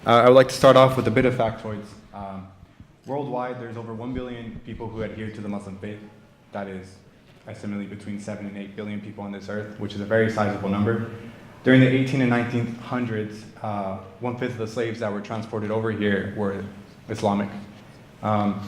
I would like to start off with a bit of factoids. Worldwide, there's over 1 billion people who adhere to the Muslim faith. That is estimated between 7 and 8 billion people on this earth, which is a very sizable number. During the 18 and 1900s, 1/5 of the slaves that were transported over here were Islamic. And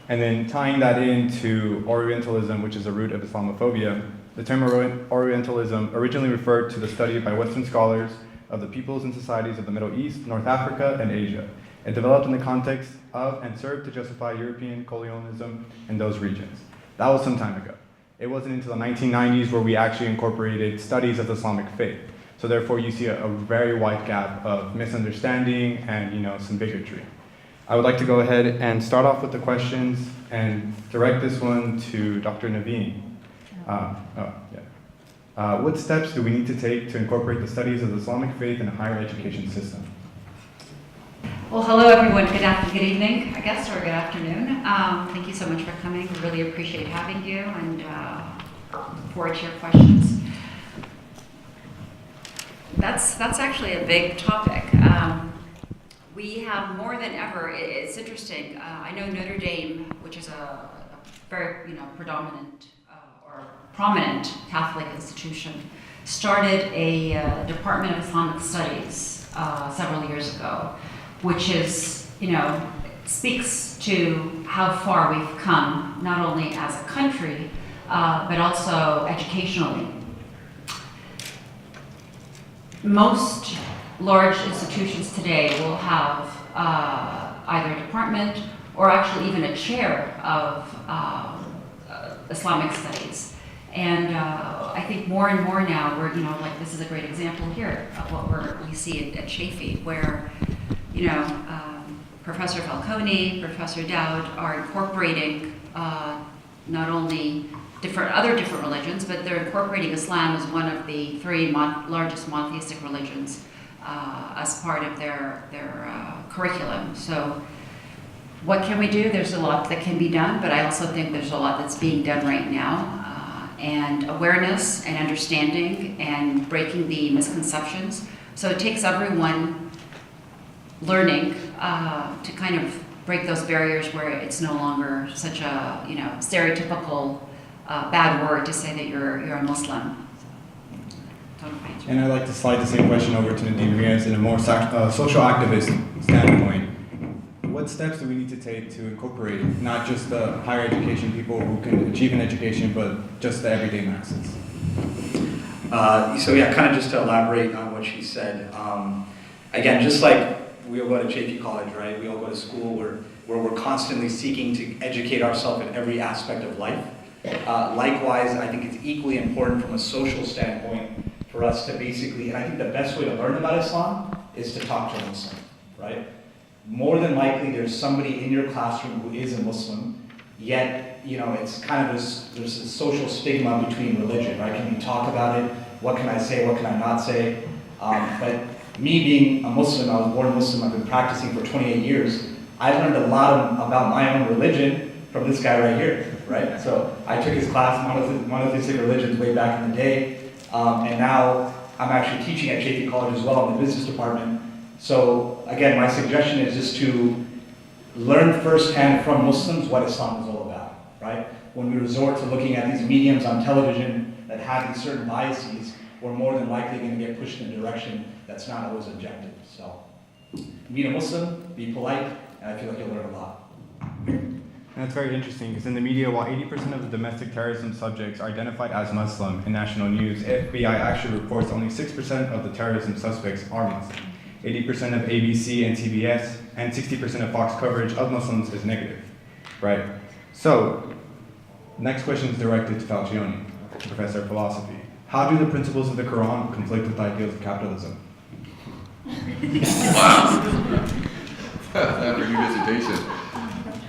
then tying that into Orientalism, which is the root of Islamophobia, the term Orientalism originally referred to the study by Western scholars of the peoples and societies of the Middle East, North Africa, and Asia. It developed in the context of and served to justify European colonialism in those regions. That was some time ago. It wasn't until the 1990s where we actually incorporated studies of the Islamic faith. So therefore you see a very wide gap of misunderstanding and some bigotry. I would like to go ahead and start off with the questions and direct this one to Dr. Niven. What steps do we need to take to incorporate the studies of the Islamic faith in a higher education system? Well, hello everyone. Good evening, I guess, or good afternoon. Thank you so much for coming. We really appreciate having you and look forward to your questions. That's actually a big topic. We have more than ever. It's interesting. I know Notre Dame, which is a very predominant or prominent Catholic institution, started a Department of Islamic Studies several years ago, which is, speaks to how far we've come, not only as a country, but also educationally. Most large institutions today will have either a department or actually even a chair of Islamic studies. And I think more and more now, we're, this is a great example here of what we see at Shafi, where, Professor Falcioni, Professor Dowd are incorporating not only other different religions, but they're incorporating Islam as one of the three largest monotheistic religions as part of their curriculum. So what can we do? There's a lot that can be done, but I also think there's a lot that's being done right now. And awareness and understanding and breaking the misconceptions. So it takes everyone learning to kind of break those barriers where it's no longer such a stereotypical bad word to say that you're a Muslim. And I'd like to slide the same question over to Nadeem Riaz in a more social activist standpoint. What steps do we need to take to incorporate not just the higher education people who can achieve an education, but just the everyday masses? Kind of just to elaborate on what she said. Again, just like we all go to Chaffey College, right? We all go to school where we're constantly seeking to educate ourselves in every aspect of life. Likewise, I think it's equally important from a social standpoint for us to basically, and I think the best way to learn about Islam is to talk to a Muslim, right? More than likely there's somebody in your classroom who is a Muslim, yet, it's kind of there's this social stigma between religion, right? Can we talk about it? What can I say? What can I not say? But me being a Muslim, I was born Muslim, I've been practicing for 28 years, I learned a lot about my own religion from this guy right here, right? So I took his class, monotheistic religions, way back in the day, and now I'm actually teaching at Chaffey College as well in the business department. So again, my suggestion is just to learn firsthand from Muslims what Islam is all about, right? When we resort to looking at these mediums on television that have these certain biases, we're more than likely going to get pushed in a direction that's not always objective. So meet a Muslim, be polite, and I feel like you'll learn a lot. And that's very interesting because in the media, while 80% of the domestic terrorism subjects are identified as Muslim in national news, FBI actually reports only 6% of the terrorism suspects are Muslim. 80% of ABC and TBS and 60% of Fox coverage of Muslims is negative, right? So, next question is directed to Falcioni, professor of philosophy. How do the principles of the Quran conflict with ideals of capitalism? Wow. After your dissertation.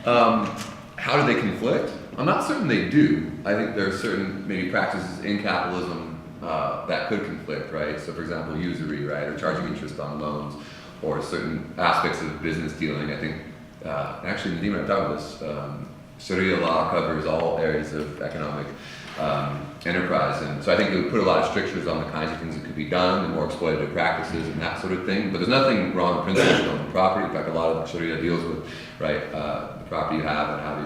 How do they conflict? I'm not certain they do. I think there are certain maybe practices in capitalism that could conflict, right? So for example, usury, right? Or charging interest on loans, or certain aspects of business dealing. I think, actually Nadeem, I've talked about this. Sharia law covers all areas of economic enterprise. And so I think it would put a lot of strictures on the kinds of things that could be done, the more exploitative practices and that sort of thing. But there's nothing wrong with principles on the property. In fact, a lot of Sharia deals with, right, the property you have and how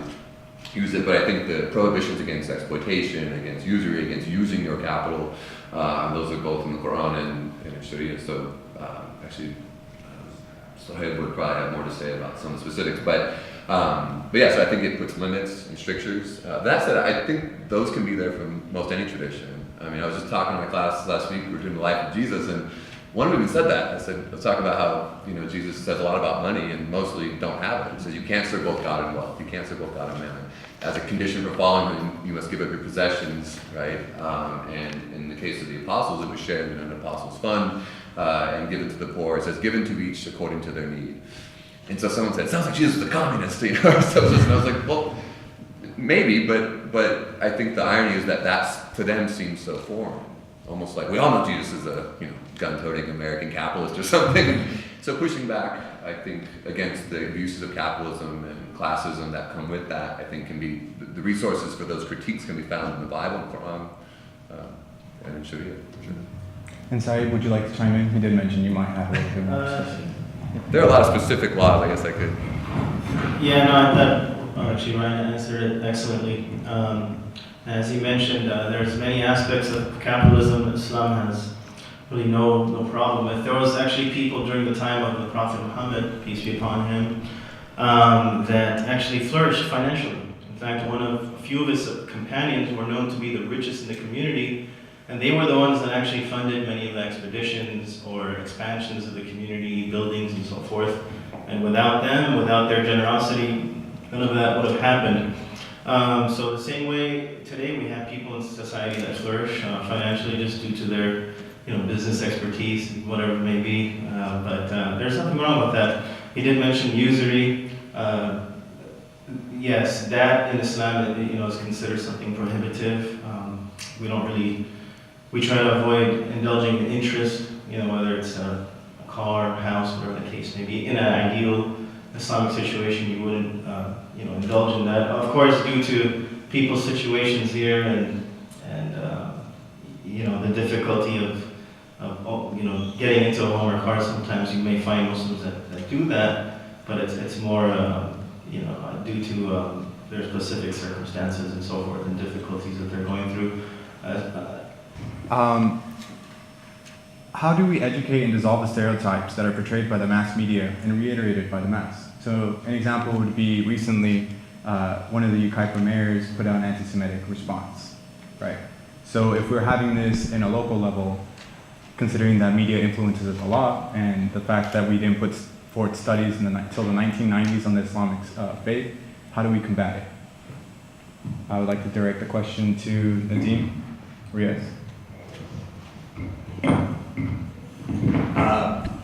you use it. But I think the prohibitions against exploitation, against usury, against using your capital, those are both in the Quran and in Sharia. So actually, Saheb would probably have more to say about some of the specifics. But yeah, so I think it puts limits and strictures. That said, I think those can be there from most any tradition. I mean, I was just talking to my class last week, we were doing the life of Jesus, and one of them even said that. I said, let's talk about how, you know, Jesus says a lot about money and mostly don't have it. He says you can't serve both God and wealth. You can't serve both God and mammon. As a condition for following him, you must give up your possessions, right? And in the case of the apostles, it was shared in an apostles' fund and given to the poor. It says given to each according to their need. And so someone said, sounds like Jesus is a communist, you know, or something. And I was like, well, maybe, but I think the irony is that that's, to them, seems so foreign. Almost like, we all know Jesus is a, you know, gun-toting American capitalist or something. So pushing back, I think, against the abuses of capitalism and classism that come with that, I think can be, the resources for those critiques can be found in the Bible, Quran, and in Sharia, for sure. And Saeed, would you like to chime in? He did mention you might have a little bit more. There are a lot of specific laws, I guess I could. Yeah, no, I thought actually Ryan answered it excellently. As he mentioned, there's many aspects of capitalism that Islam has really no problem with. There was actually people during the time of the Prophet Muhammad, peace be upon him, that actually flourished financially. In fact, a few of his companions were known to be the richest in the community, and they were the ones that actually funded many of the expeditions or expansions of the community, buildings and so forth. And without them, without their generosity, none of that would have happened. So the same way today we have people in society that flourish financially just due to their, you know, business expertise, whatever it may be. But there's nothing wrong with that. He did mention usury. Yes, that in Islam, you know, is considered something prohibitive. We try to avoid indulging in interest, you know, whether it's a car, house, whatever the case may be. In an ideal Islamic situation, you wouldn't, you know, indulge in that. Of course, due to people's situations here and you know, the difficulty of you know, getting into a home or car, sometimes you may find Muslims that do that, but it's more, you know, due to their specific circumstances and so forth and difficulties that they're going through. How do we educate and dissolve the stereotypes that are portrayed by the mass media and reiterated by the mass? So an example would be recently one of the Ukaipa mayors put out an anti-Semitic response, right? So if we're having this in a local level, considering that media influences it a lot, and the fact that we didn't put forth studies until the 1990s on the Islamic faith, how do we combat it? I would like to direct the question to Nadeem. Riaz.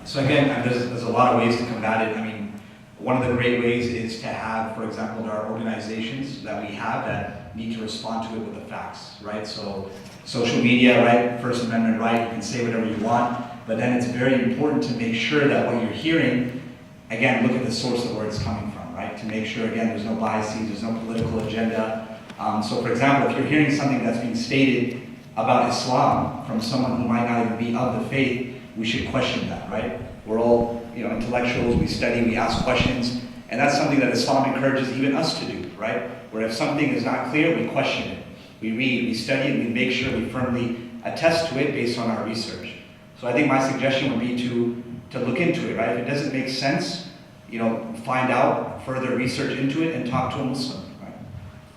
So again, there's a lot of ways to combat it. I mean, one of the great ways is to have, for example, there are organizations that we have that need to respond to it with the facts, right? So social media, right? First Amendment right, you can say whatever you want, but then it's very important to make sure that what you're hearing, again, look at the source of where it's coming from, right? To make sure, again, there's no biases, there's no political agenda. So for example, if you're hearing something that's being stated about Islam from someone who might not even be of the faith, we should question that, right? We're all, you know, intellectuals, we study, we ask questions, and that's something that Islam encourages even us to do, right? Where if something is not clear, we question it. We read, we study, and we make sure we firmly attest to it based on our research. So I think my suggestion would be to look into it, right? If it doesn't make sense, you know, find out, further research into it, and talk to a Muslim.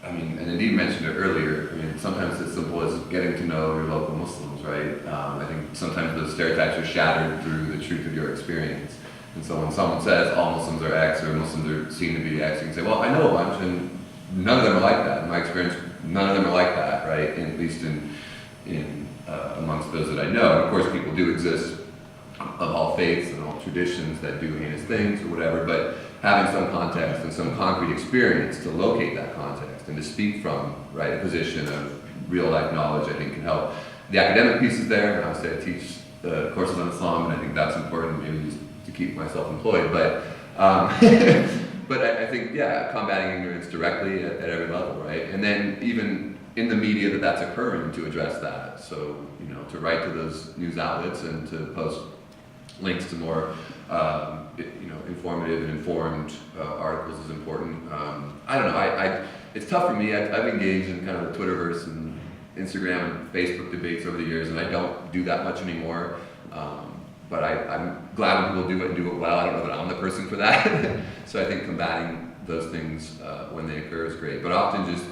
I mean, and Nadeem mentioned it earlier, I mean, sometimes it's simple as getting to know your local Muslims, right? I think sometimes those stereotypes are shattered through the truth of your experience. And so when someone says all Muslims are X or Muslims are seen to be X, you can say, well, I know a bunch and none of them are like that. In my experience, none of them are like that, right? And at least in amongst those that I know. And of course, people do exist of all faiths and all traditions that do heinous things or whatever, but having some context and some concrete experience to locate that context and to speak from, right, a position of real life knowledge, I think can help. The academic piece is there, and obviously I teach courses on Islam, and I think that's important, maybe just to keep myself employed, but but I think, yeah, combating ignorance directly at every level, right? And then even in the media that's occurring to address that. So, you know, to write to those news outlets and to post links to more, you know, informative and informed articles is important. I don't know. It's tough for me. I've engaged in kind of the Twitterverse and Instagram and Facebook debates over the years, and I don't do that much anymore. But I'm glad when people do it and do it well. I don't know that I'm the person for that. So I think combating those things when they occur is great. But often just,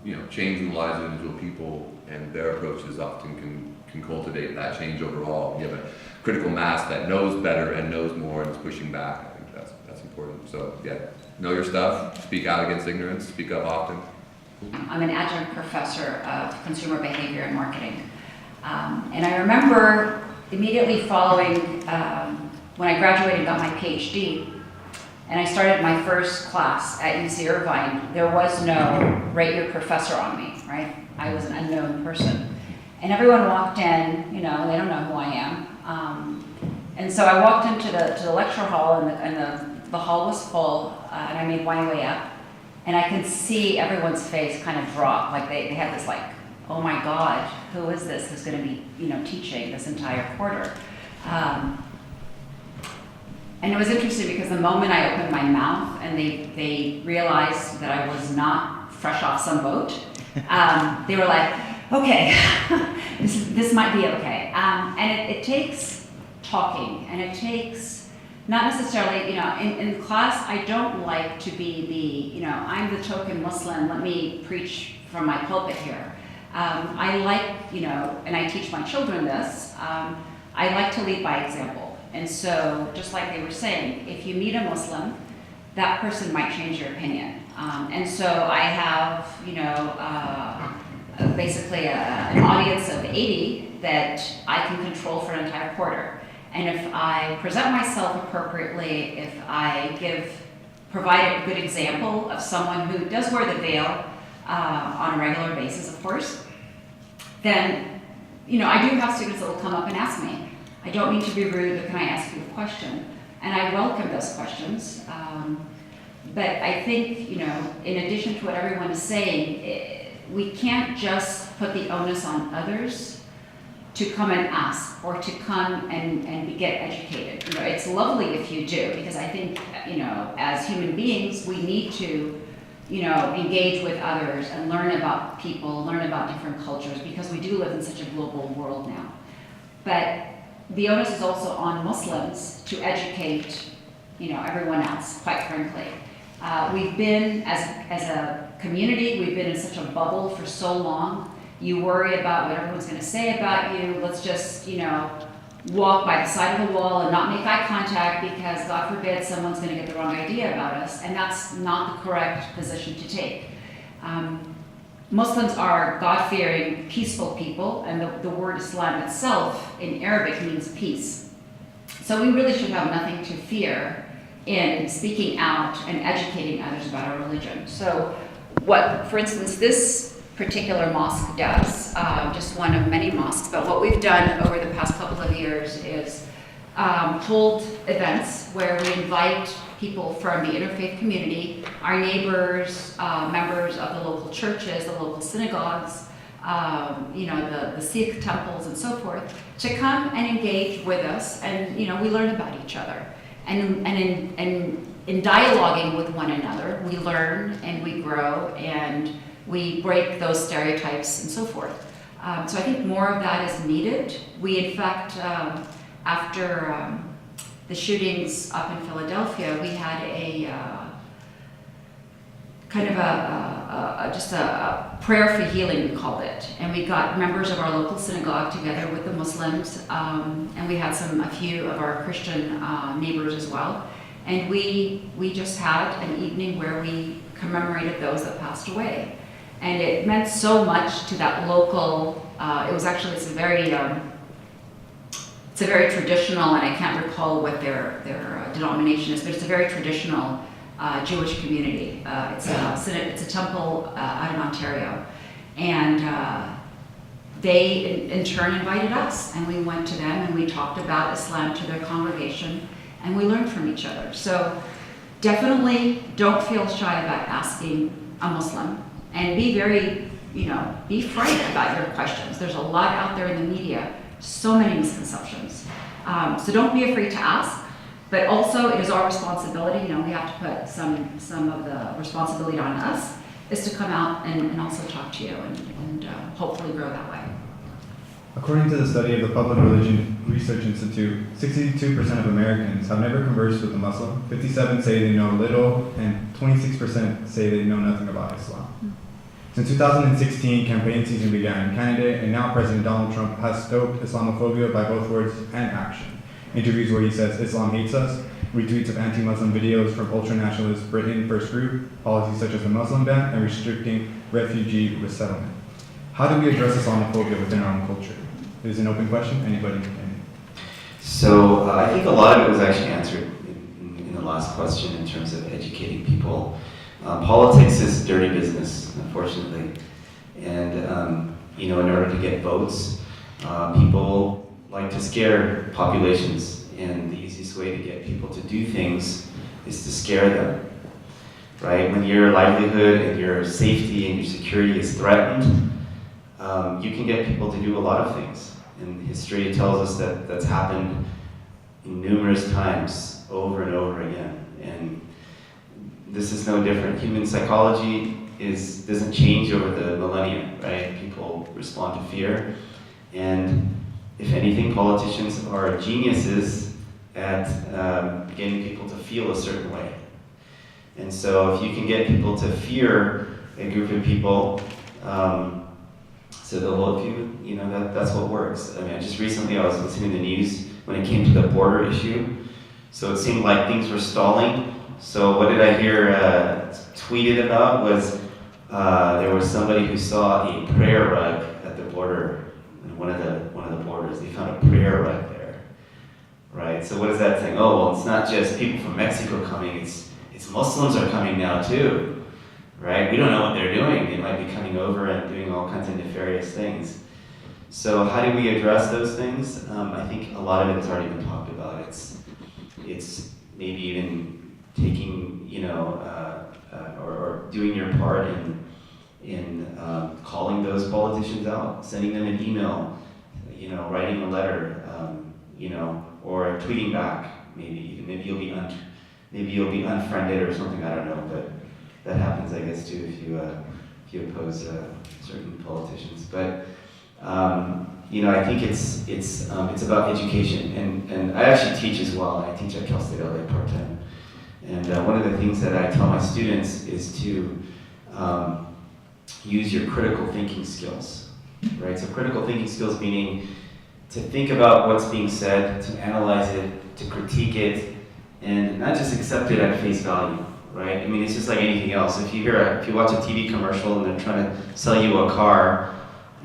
you know, changing the lives of individual people and their approaches often can cultivate that change overall. You have a critical mass that knows better and knows more and is pushing back. I think that's important. So yeah, know your stuff, speak out against ignorance, speak up often. I'm an adjunct professor of consumer behavior and marketing. And I remember immediately following, when I graduated and got my PhD, and I started my first class at UC Irvine, there was no rate your professor on me, right? I was an unknown person. And everyone walked in, you know, they don't know who I am. And so I walked into the lecture hall, and the hall was full, and I made my way up. And I can see everyone's face kind of drop, like they had this like, oh my God, who is this who's going to be, you know, teaching this entire quarter? And it was interesting because the moment I opened my mouth and they realized that I was not fresh off some boat, they were like, okay, this might be okay. And it takes talking, and it takes not necessarily, you know, in class, I don't like to be the, you know, I'm the token Muslim, let me preach from my pulpit here. I like, you know, and I teach my children this, I like to lead by example. And so, just like they were saying, if you meet a Muslim, that person might change your opinion. And so I have, you know, basically an audience of 80 that I can control for an entire quarter. And if I present myself appropriately, if I provide a good example of someone who does wear the veil on a regular basis, of course, then, you know, I do have students that will come up and ask me, I don't mean to be rude, but can I ask you a question? And I welcome those questions. But I think, you know, in addition to what everyone is saying, we can't just put the onus on others to come and ask or to come and get educated. You know, it's lovely if you do, because I think, you know, as human beings, we need to, you know, engage with others and learn about people, learn about different cultures, because we do live in such a global world now. But the onus is also on Muslims to educate, you know, everyone else, quite frankly. We've been, as a community, we've been in such a bubble for so long. You worry about what everyone's going to say about you. Let's just, you know, walk by the side of the wall and not make eye contact because, God forbid, someone's going to get the wrong idea about us. And that's not the correct position to take. Muslims are God-fearing, peaceful people, and the word Islam itself in Arabic means peace. So we really should have nothing to fear in speaking out and educating others about our religion. So what, for instance, this particular mosque does, just one of many mosques, but what we've done over the past couple of years is hold events where we invite people from the interfaith community, our neighbors, members of the local churches, the local synagogues, you know, the Sikh temples and so forth, to come and engage with us, and, you know, we learn about each other. And in dialoguing with one another, we learn and we grow and we break those stereotypes and so forth. So I think more of that is needed. We, in fact, after the shootings up in Philadelphia, we had a kind of just a prayer for healing, we called it. And we got members of our local synagogue together with the Muslims, and we had a few of our Christian neighbors as well. And we just had an evening where we commemorated those that passed away. And it meant so much to that local, it's a very traditional, and I can't recall what their denomination is, but it's a very traditional Jewish community. It's a temple out in Ontario. And they in turn invited us, and we went to them and we talked about Islam to their congregation, and we learned from each other. So definitely don't feel shy about asking a Muslim, and be very, be frank about your questions. There's a lot out there in the media, so many misconceptions. So don't be afraid to ask, but also it is our responsibility, we have to put some of the responsibility on us, is to come out and also talk to you and hopefully grow that way. According to the study of the Public Religion Research Institute, 62% of Americans have never conversed with a Muslim, 57% say they know little, and 26% say they know nothing about Islam. Since 2016, campaign season began. Candidate and now President Donald Trump has stoked Islamophobia by both words and action. Interviews where he says Islam hates us, retweets of anti-Muslim videos from ultra-nationalist Britain First Group, policies such as the Muslim ban, and restricting refugee resettlement. How do we address Islamophobia within our own culture? It is an open question. Anybody can. So I think a lot of it was actually answered in the last question in terms of educating people. Politics is dirty business, unfortunately. And, in order to get votes, people like to scare populations. And the easiest way to get people to do things is to scare them, right? When your livelihood and your safety and your security is threatened, you can get people to do a lot of things. And history tells us that that's happened numerous times, over and over again. And this is no different. Human psychology doesn't change over the millennia, right? People respond to fear. And if anything, politicians are geniuses at getting people to feel a certain way. And so if you can get people to fear a group of people, so the whole view, that's what works. I mean, just recently I was listening to the news when it came to the border issue. So it seemed like things were stalling. So what did I hear tweeted about was there was somebody who saw a prayer rug at the border, in one of the borders. They found a prayer rug there, right? So what is that saying? Oh, well, it's not just people from Mexico coming. It's Muslims are coming now too, right? We don't know what they're doing. They might be coming over and doing all kinds of nefarious things. So how do we address those things? I think a lot of it has already been talked about. It's maybe even taking, or doing your part in calling those politicians out, sending them an email, writing a letter, or tweeting back. Maybe you'll be unfriended or something. I don't know, but that happens, I guess, too if you oppose certain politicians. But I think it's about education, and I actually teach as well. I teach at Cal State LA part-time, and one of the things that I tell my students is to use your critical thinking skills, right? So critical thinking skills meaning to think about what's being said, to analyze it, to critique it, and not just accept it at face value, right? I mean, it's just like anything else. If you watch a TV commercial and they're trying to sell you a car,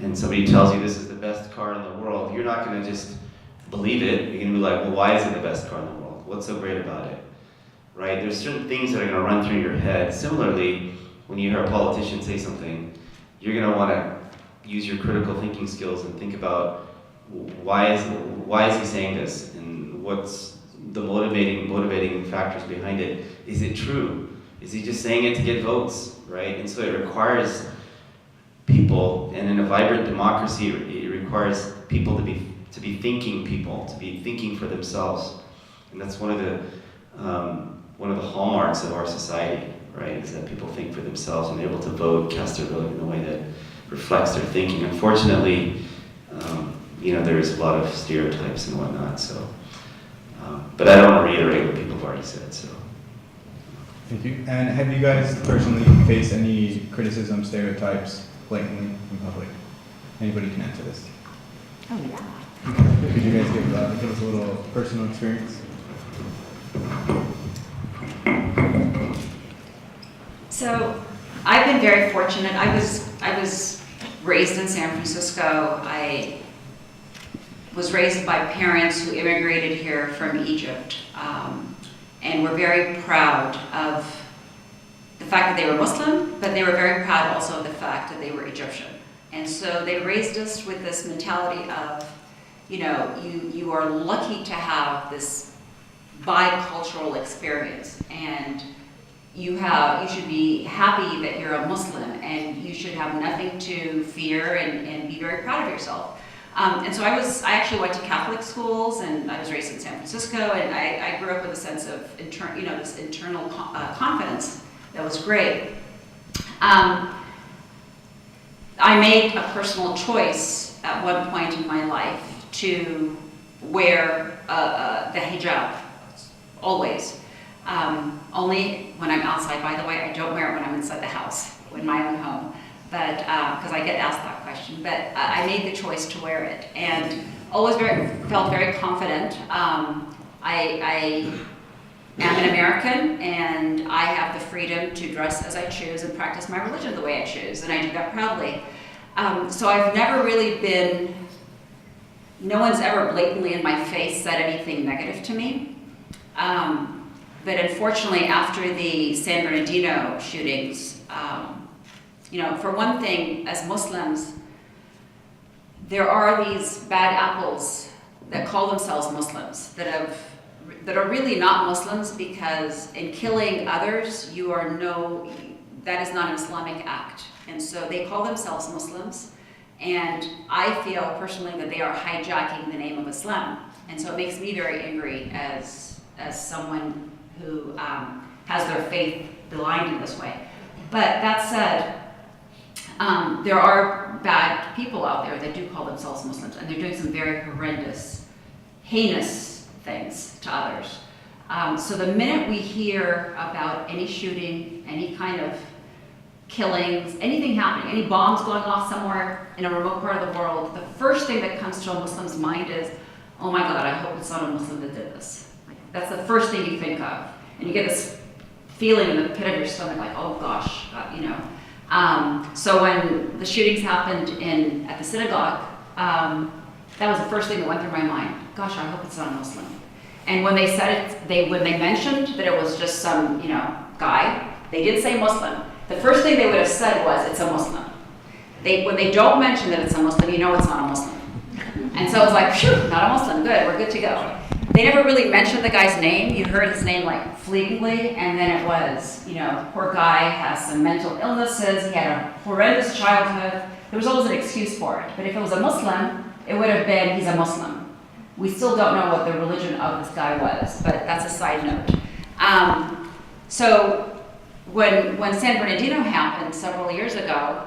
and somebody tells you this is the best car in the world, you're not going to just believe it. You're going to be like, well, why is it the best car in the world? What's so great about it, right? There's certain things that are going to run through your head. Similarly, when you hear a politician say something, you're going to want to use your critical thinking skills and think about why is he saying this, and what's the motivating factors behind it. Is it true? Is he just saying it to get votes, right? And so it requires people, and in a vibrant democracy, it requires people to be thinking people, to be thinking for themselves, and that's one of the hallmarks of our society, right? Is that people think for themselves and they're able to vote, cast their vote in a way that reflects their thinking. Unfortunately, there's a lot of stereotypes and whatnot. So, but I don't want to reiterate what people have already said. So. Thank you. And have you guys personally faced any criticism, stereotypes, blatantly in public? Anybody can answer this. Oh, yeah. Could you guys give us a little personal experience? So I've been very fortunate. I was raised in San Francisco. I was raised by parents who immigrated here from Egypt, and were very proud of the fact that they were Muslim, but they were very proud also of the fact that they were Egyptian. And so they raised us with this mentality of, you are lucky to have this bicultural experience, and you should be happy that you're a Muslim, and you should have nothing to fear, and be very proud of yourself. And so I actually went to Catholic schools, and I was raised in San Francisco, and I grew up with a sense of this internal confidence that was great. I made a personal choice at one point in my life to wear the hijab, always. Only when I'm outside, by the way. I don't wear it when I'm inside the house, in my own home, but because I get asked that question. But I made the choice to wear it, and always felt very confident. I am an American, and I have the freedom to dress as I choose and practice my religion the way I choose, and I do that proudly. So I've never really been, no one's ever blatantly in my face said anything negative to me. But unfortunately, after the San Bernardino shootings, for one thing, as Muslims, there are these bad apples that call themselves Muslims that are really not Muslims, because in killing others, that is not an Islamic act. And so they call themselves Muslims, and I feel personally that they are hijacking the name of Islam. And so it makes me very angry as someone who has their faith belied in this way. But that said, there are bad people out there that do call themselves Muslims, and they're doing some very horrendous, heinous things to others. So the minute we hear about any shooting, any kind of killings, anything happening, any bombs going off somewhere in a remote part of the world, the first thing that comes to a Muslim's mind is, oh my God, I hope it's not a Muslim that did this. That's the first thing you think of. And you get this feeling in the pit of your stomach, like, oh gosh, So when the shootings happened at the synagogue, that was the first thing that went through my mind. Gosh, I hope it's not a Muslim. And when they said it, when they mentioned that it was just some, guy, they did say Muslim. The first thing they would have said was, it's a Muslim. When they don't mention that it's a Muslim, you know it's not a Muslim. And so it's like, phew, not a Muslim, good, we're good to go. They never really mentioned the guy's name. You heard his name like fleetingly, and then it was, poor guy has some mental illnesses, he had a horrendous childhood. There was always an excuse for it. But if it was a Muslim, it would have been, he's a Muslim. We still don't know what the religion of this guy was, but that's a side note. So when San Bernardino happened several years ago,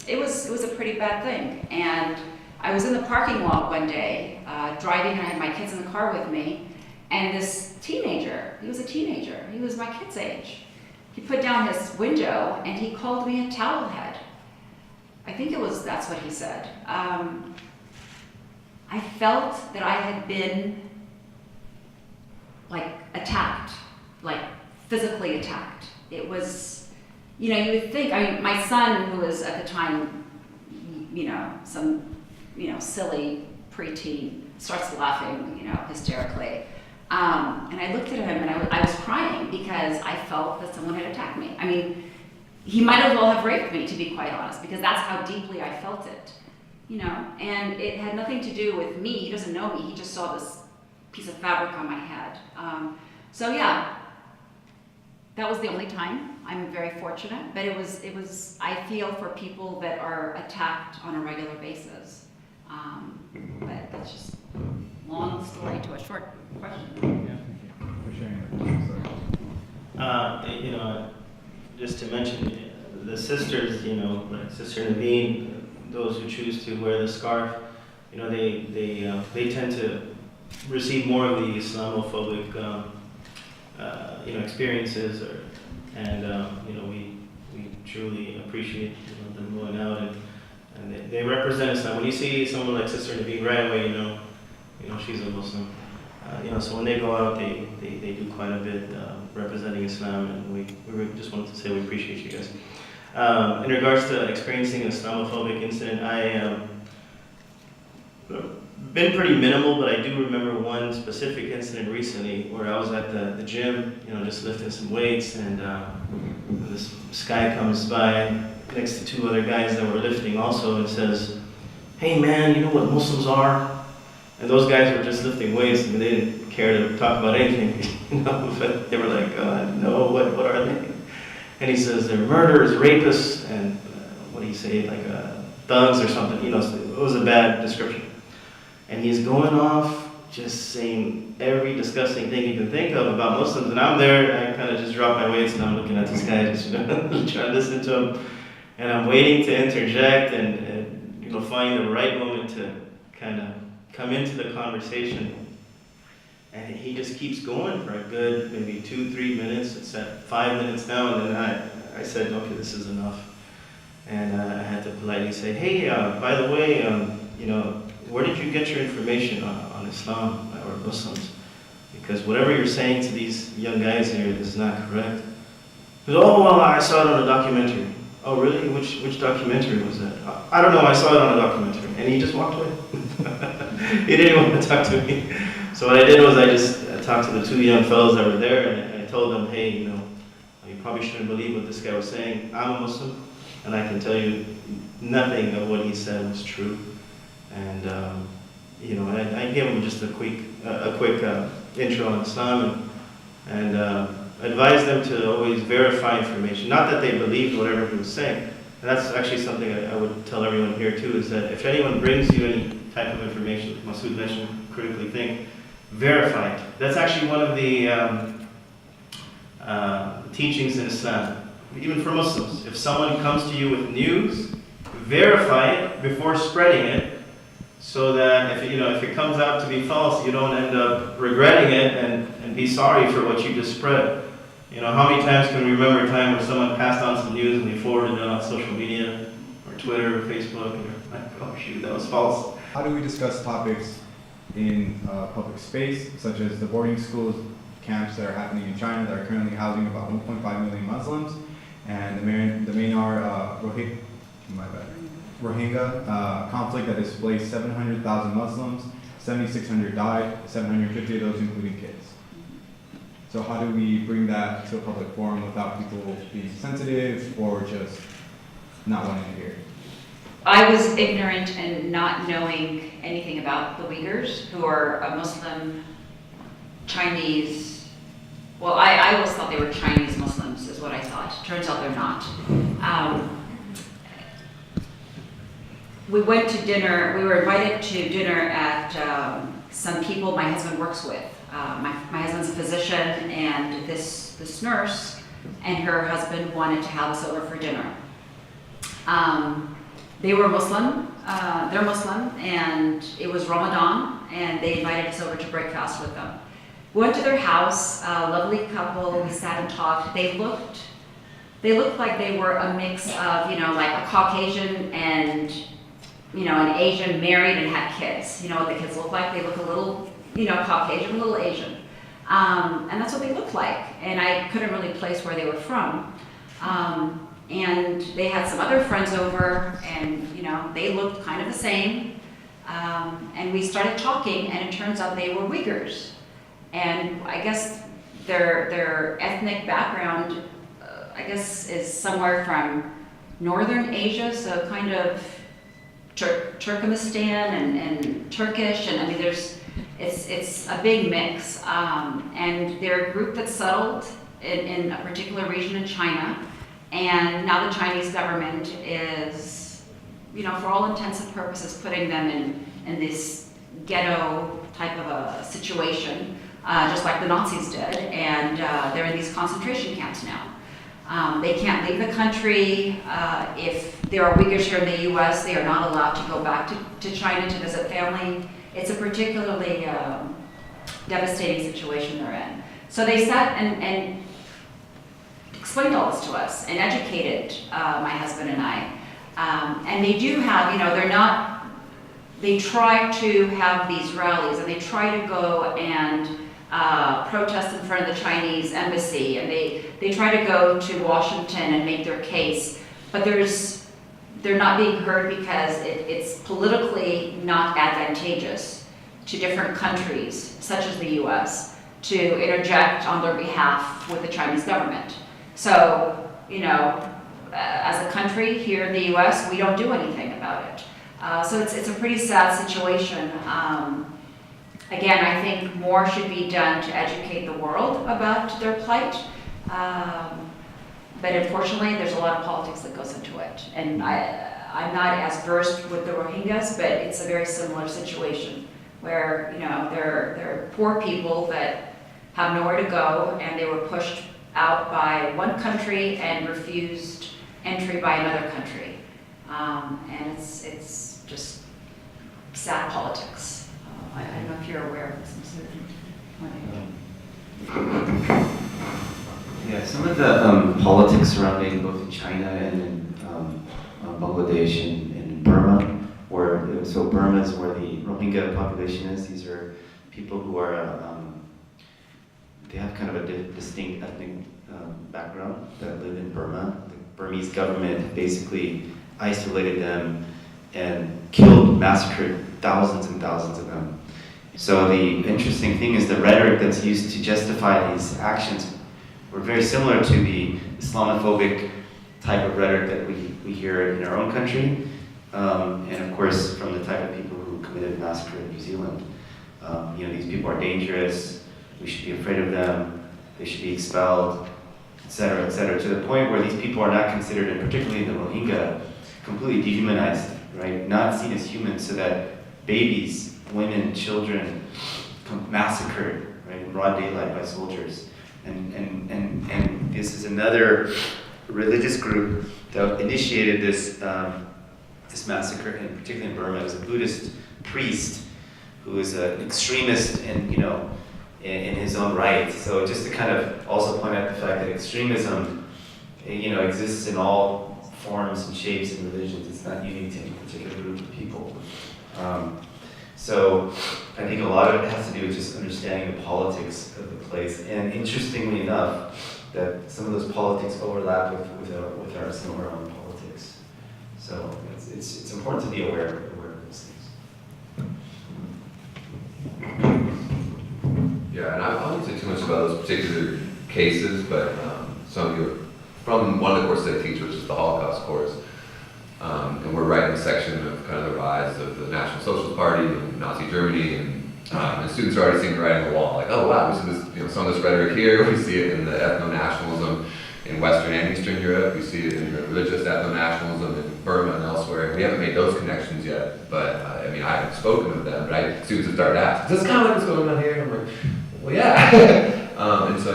it was a pretty bad thing. And I was in the parking lot one day, driving, and I had my kids in the car with me, and this teenager, he was a teenager, he was my kid's age. He put down his window and he called me a towel head. I think that's what he said. I felt that I had been attacked, physically attacked. It was, you would think, my son, who was at the time, some silly preteen, starts laughing, hysterically. And I looked at him and I was crying because I felt that someone had attacked me. I mean, he might as well have raped me, to be quite honest, because that's how deeply I felt it, and it had nothing to do with me. He doesn't know me. He just saw this piece of fabric on my head. So yeah, that was the only time. I'm very fortunate, but it was, I feel for people that are attacked on a regular basis. But that's just a long story to a short question. Yeah, for sharing that. Just to mention, the sisters, like Sister Nadeem, those who choose to wear the scarf, they tend to receive more of the Islamophobic, experiences, we truly appreciate them going out and they represent Islam. When you see someone like Sister Nadeem, right away, she's a Muslim. So when they go out, they do quite a bit representing Islam, and we just wanted to say we appreciate you guys. In regards to experiencing an Islamophobic incident, I been pretty minimal, but I do remember one specific incident recently where I was at the gym, just lifting some weights, and this guy comes by next to two other guys that were lifting also and says, "Hey man, you know what Muslims are?" And those guys were just lifting weights. I mean, they didn't care to talk about anything, but they were like, no, what are they? And he says, they're murderers, rapists, and what do you say, like thugs or something, it was a bad description. And he's going off, just saying every disgusting thing you can think of about Muslims. And I'm there, I kind of just drop my weights, and I'm looking at this guy, just trying to listen to him. And I'm waiting to interject and find the right moment to kind of come into the conversation. And he just keeps going for a good maybe 2-3 minutes. It's at 5 minutes now, and then I said, okay, this is enough. And I had to politely say, hey, by the way, where did you get your information on Islam or Muslims? Because whatever you're saying to these young guys here is not correct. He goes, oh, well, I saw it on a documentary. Oh, really? Which documentary was that? I don't know, I saw it on a documentary. And he just walked away. He didn't want to talk to me. So what I did was I just talked to the 2 young fellows that were there, and I told them, hey, you probably shouldn't believe what this guy was saying. I'm a Muslim, and I can tell you nothing of what he said was true. And I gave him just a quick intro on Islam, and advised them to always verify information. Not that they believed whatever he was saying. And that's actually something I would tell everyone here too, is that if anyone brings you any type of information, Masood mentioned critically think, verify it. That's actually one of the teachings in Islam, even for Muslims. If someone comes to you with news, verify it before spreading it, so that if it comes out to be false, you don't end up regretting it and be sorry for what you just spread. How many times can we remember a time where someone passed on some news and we forwarded it on social media or Twitter or Facebook, and we're like, oh shoot, that was false. How do we discuss topics in public space, such as the boarding schools, camps that are happening in China that are currently housing about 1.5 million Muslims, and the Myanmar Rohingya conflict that displaced 700,000 Muslims, 7,600 died, 750 of those including kids. So how do we bring that to a public forum without people being sensitive or just not wanting to hear it? I was ignorant and not knowing anything about the Uyghurs, who are a Muslim Chinese. Well, I always thought they were Chinese Muslims, is what I thought. Turns out they're not. We went to dinner. We were invited to dinner at some people my husband works with. My husband's a physician, and this nurse and her husband wanted to have us over for dinner. They were Muslim, they're Muslim, and it was Ramadan, and they invited us over to break fast with them. We went to their house, a lovely couple, we sat and talked. They looked like they were a mix of, like a Caucasian and, an Asian married and had kids. You know what the kids look like? They look a little, Caucasian, a little Asian. And that's what they looked like. And I couldn't really place where they were from. And they had some other friends over, and they looked kind of the same. And we started talking, and it turns out they were Uyghurs. And I guess their ethnic background, is somewhere from northern Asia, so kind of Turkmenistan and Turkish, and it's a big mix. And they're a group that's settled in a particular region in China. And now the Chinese government is, for all intents and purposes, putting them in this ghetto type of a situation, just like the Nazis did. And they're in these concentration camps now. They can't leave the country. If there are Uyghurs here in the US, they are not allowed to go back to China to visit family. It's a particularly devastating situation they're in. So they sat and explained all this to us and educated my husband and I. And they do have, they try to have these rallies, and they try to go and protest in front of the Chinese embassy, and they try to go to Washington and make their case, but they're not being heard because it's politically not advantageous to different countries, such as the US, to interject on their behalf with the Chinese government. So, as a country here in the US, we don't do anything about it. So it's a pretty sad situation. Again, I think more should be done to educate the world about their plight. But unfortunately, there's a lot of politics that goes into it. And I'm not as versed with the Rohingyas, but it's a very similar situation where, you know, they're poor people that have nowhere to go, and they were pushed out by one country and refused entry by another country. And it's just sad politics. I don't know if you're aware of this. Yeah, some of the politics surrounding both in China and in Bangladesh and in Burma, so Burma is where the Rohingya population is. These are people who are, they have kind of a distinct ethnic background that live in Burma. The Burmese government basically isolated them and killed, massacred thousands and thousands of them. So the interesting thing is the rhetoric that's used to justify these actions were very similar to the Islamophobic type of rhetoric that we hear in our own country, and of course from the type of people who committed massacre in New Zealand. You know, these people are dangerous, we should be afraid of them, they should be expelled, etc., to the point where these people are not considered, and particularly in the Rohingya, completely dehumanized, right? Not seen as humans, so that babies, women, children massacred, right, in broad daylight by soldiers. And this is another religious group that initiated this this massacre, and particularly in Burma. It was a Buddhist priest who was an extremist, and you know, in his own right. So just to kind of also point out the fact that extremism, you know, exists in all forms and shapes and religions. It's not unique to any particular group of people. So I think a lot of it has to do with just understanding the politics of the place. And interestingly enough, that some of those politics overlap with our some of our own politics. So it's important to be aware of those things. Yeah, and I won't say too much about those particular cases, but some of you, from one of the courses I teach, which is the Holocaust course, and we're writing a section of kind of the rise of the National Socialist Party in Nazi Germany, and students are already seeing the writing on the wall, like, oh wow, we see this, you know, some of this rhetoric here, we see it in the ethno-nationalism in Western and Eastern Europe, we see it in the religious ethno-nationalism in Burma and elsewhere. We haven't made those connections yet, but I mean, I haven't spoken of them, but students have started asking, is this kind of like what's going on here? And I'm like, well, yeah. And so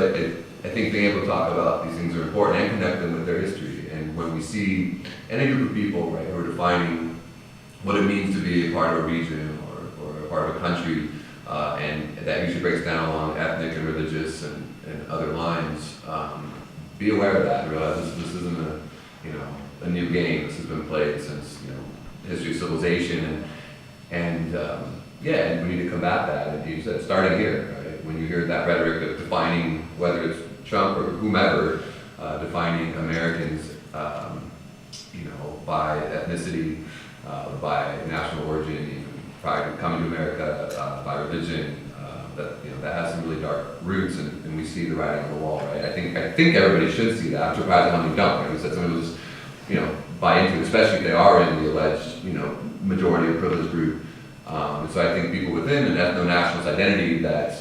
I think being able to talk about these things are important and connect them with their history. And when we see any group of people, right, who are defining what it means to be a part of a region or a part of a country, and that usually breaks down along ethnic and religious and other lines, be aware of that and realize this isn't a new game. This has been played since, you know, history of civilization, and we need to combat that. And you said, starting here, right? When you hear that rhetoric of defining, whether it's Trump or whomever, defining Americans, you know, by ethnicity, by national origin, prior to coming to America, by religion, that, you know, that has some really dark roots, and we see the writing on the wall, right? I think everybody should see that. I'm surprised at how many don't, right? You said somebody will just, you know, buy into it, especially if they are in the alleged, you know, majority or privileged group. And so I think people within an ethno-nationalist identity that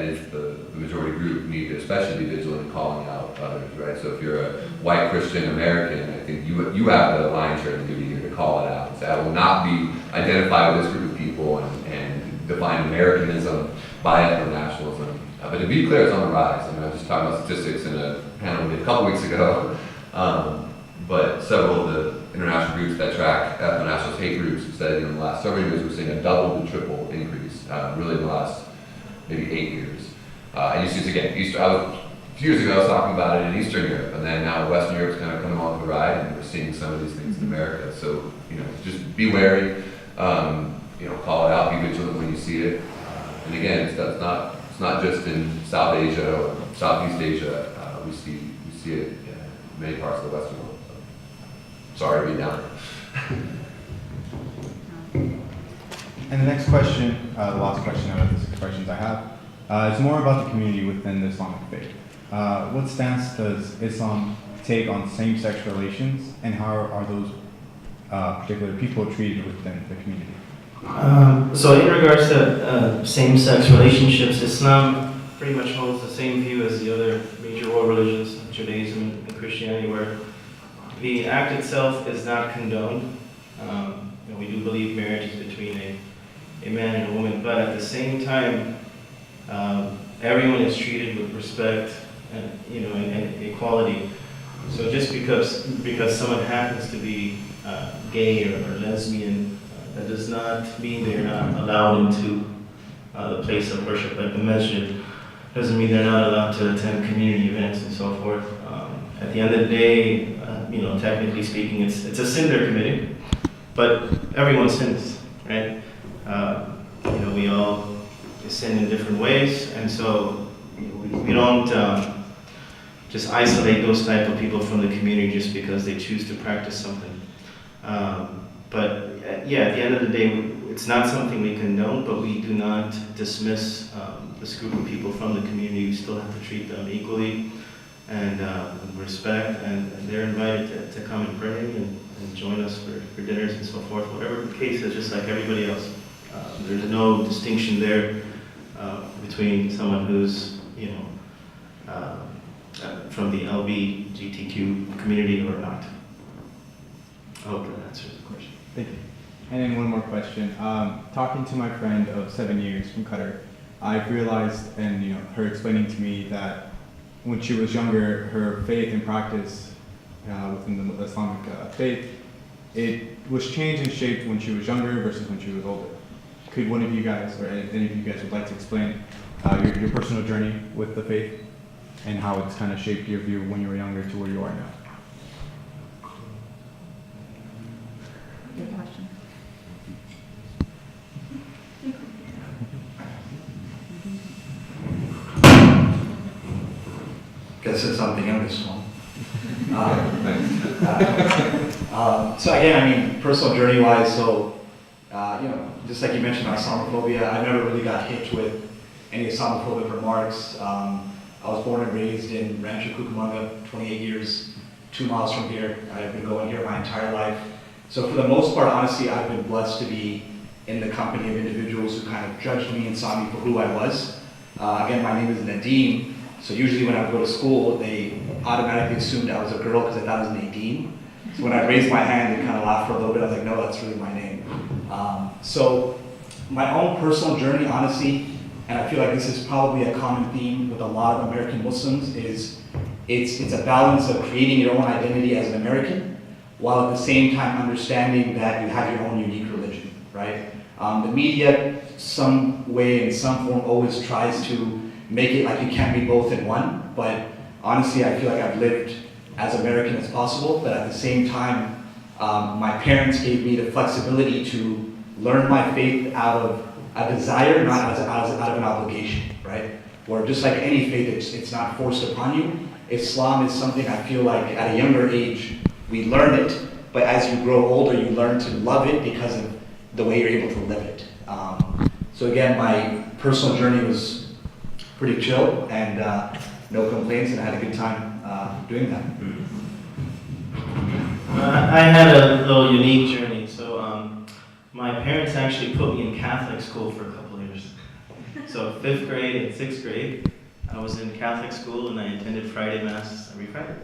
is the majority group need to especially be vigilant in calling out others, right? So if you're a white Christian American, I think you have the lion's share of the duty here to call it out and say, I will not be identified with this group of people and define Americanism by ethno-nationalism. But to be clear, it's on the rise. I mean, I was just talking about statistics in a panel we did a couple weeks ago. But several of the international groups that track ethno-nationalist hate groups have said, you know, in the last several years we're seeing a double to triple increase, really in the last maybe 8 years. And you see this again, a few years ago I was talking about it in Eastern Europe, and then now Western Europe's kind of coming along the ride, and we're seeing some of these things in America. So, you know, just be wary, you know, call it out, be vigilant when you see it. And again, it's not just in South Asia or Southeast Asia. We see it in many parts of the Western world. Sorry to be down. And the next question, the last question out of the 6 questions I have, is more about the community within the Islamic faith. What stance does Islam take on same-sex relations, and how are those particular people treated within the community? So in regards to same-sex relationships, Islam pretty much holds the same view as the other major world religions, Judaism and Christianity, where the act itself is not condoned. We do believe marriage is between a man and a woman, but at the same time, everyone is treated with respect and equality. So just because someone happens to be gay or lesbian, that does not mean they're not allowed into the place of worship, like the masjid. Doesn't mean they're not allowed to attend community events and so forth. At the end of the day, technically speaking, it's a sin they're committing, but everyone sins, right? We all sin in different ways, and so we don't just isolate those type of people from the community just because they choose to practice something. But at the end of the day, it's not something we condone, but we do not dismiss this group of people from the community. We still have to treat them equally and with respect, and they're invited to come and pray and join us for dinners and so forth, whatever the case is, just like everybody else. There's no distinction there between someone who's, from the LGBTQ community or not. I hope that answers the question. Thank you. And then one more question. Talking to my friend of 7 years from Qatar, I've realized, and her explaining to me that when she was younger, her faith and practice within the Islamic faith, it was changed and shaped when she was younger versus when she was older. Could one of you guys, or any of you guys, would like to explain your personal journey with the faith and how it's kind of shaped your view when you were younger to where you are now? Good question. Guess it's on the youngest one. So again, personal journey-wise, just like you mentioned, Islamophobia, I never really got hit with any Islamophobic remarks. I was born and raised in Rancho Cucamonga, 28 years, 2 miles from here. I've been going here my entire life. So for the most part, honestly, I've been blessed to be in the company of individuals who kind of judged me and saw me for who I was. Again, my name is Nadeem. So usually when I would go to school, they automatically assumed I was a girl because they thought it was Nadeem. So when I raised my hand, they kind of laughed for a little bit. I was like, no, that's really my name. So my own personal journey, honestly, and I feel like this is probably a common theme with a lot of American Muslims, is it's a balance of creating your own identity as an American, while at the same time understanding that you have your own unique religion, right? The media, some way, in some form, always tries to make it like you can't be both in one, but honestly, I feel like I've lived as American as possible, but at the same time, my parents gave me the flexibility to learn my faith out of a desire, not out of an obligation, right? Or just like any faith, it's not forced upon you. Islam is something I feel like at a younger age, we learn it, but as you grow older, you learn to love it because of the way you're able to live it. So again, my personal journey was pretty chill and no complaints, and I had a good time doing that. I had a little unique journey. So my parents actually put me in Catholic school for a couple of years. So 5th grade and 6th grade, I was in Catholic school and I attended Friday Mass every Friday.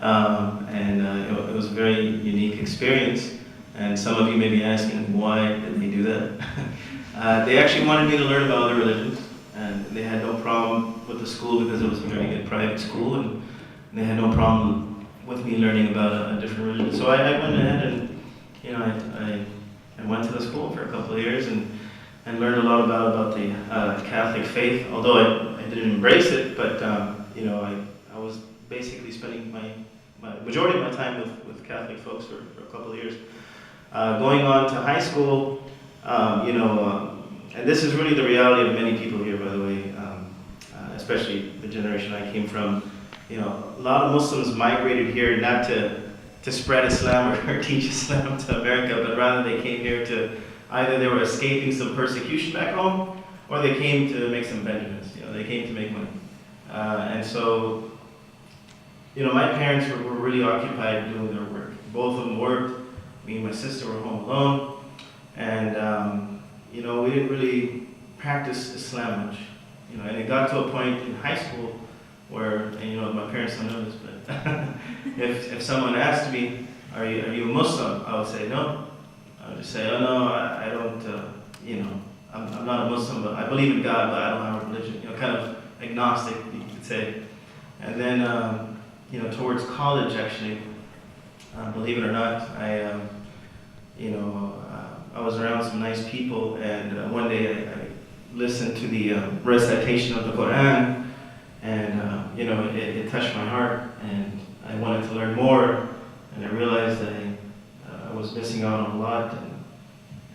It was a very unique experience. And some of you may be asking, why did they do that? They actually wanted me to learn about other religions, and they had no problem with the school because it was a very good private school, and they had no problem with me learning about a different religion. So I went ahead and, I went to the school for a couple of years and learned a lot about the Catholic faith, although I didn't embrace it, but I was basically spending my majority of my time with Catholic folks for a couple of years. Going on to high school, and this is really the reality of many people here, by the way, especially the generation I came from. A lot of Muslims migrated here not to spread Islam or teach Islam to America, but rather they came here to, either they were escaping some persecution back home, or they came to make some Benjamins. They came to make money. And so, my parents were really occupied doing their work. Both of them worked. Me and my sister were home alone. And we didn't really practice Islam much. And it got to a point in high school where, and my parents don't know this, but if someone asked me, are you a Muslim? I would say no. I would just say, oh no, I don't, I'm not a Muslim, but I believe in God, but I don't have a religion. Kind of agnostic, you could say. And then, towards college, actually, believe it or not, I was around some nice people, and one day I listened to the recitation of the Quran, and it touched my heart, and I wanted to learn more, and I realized that I was missing out on a lot,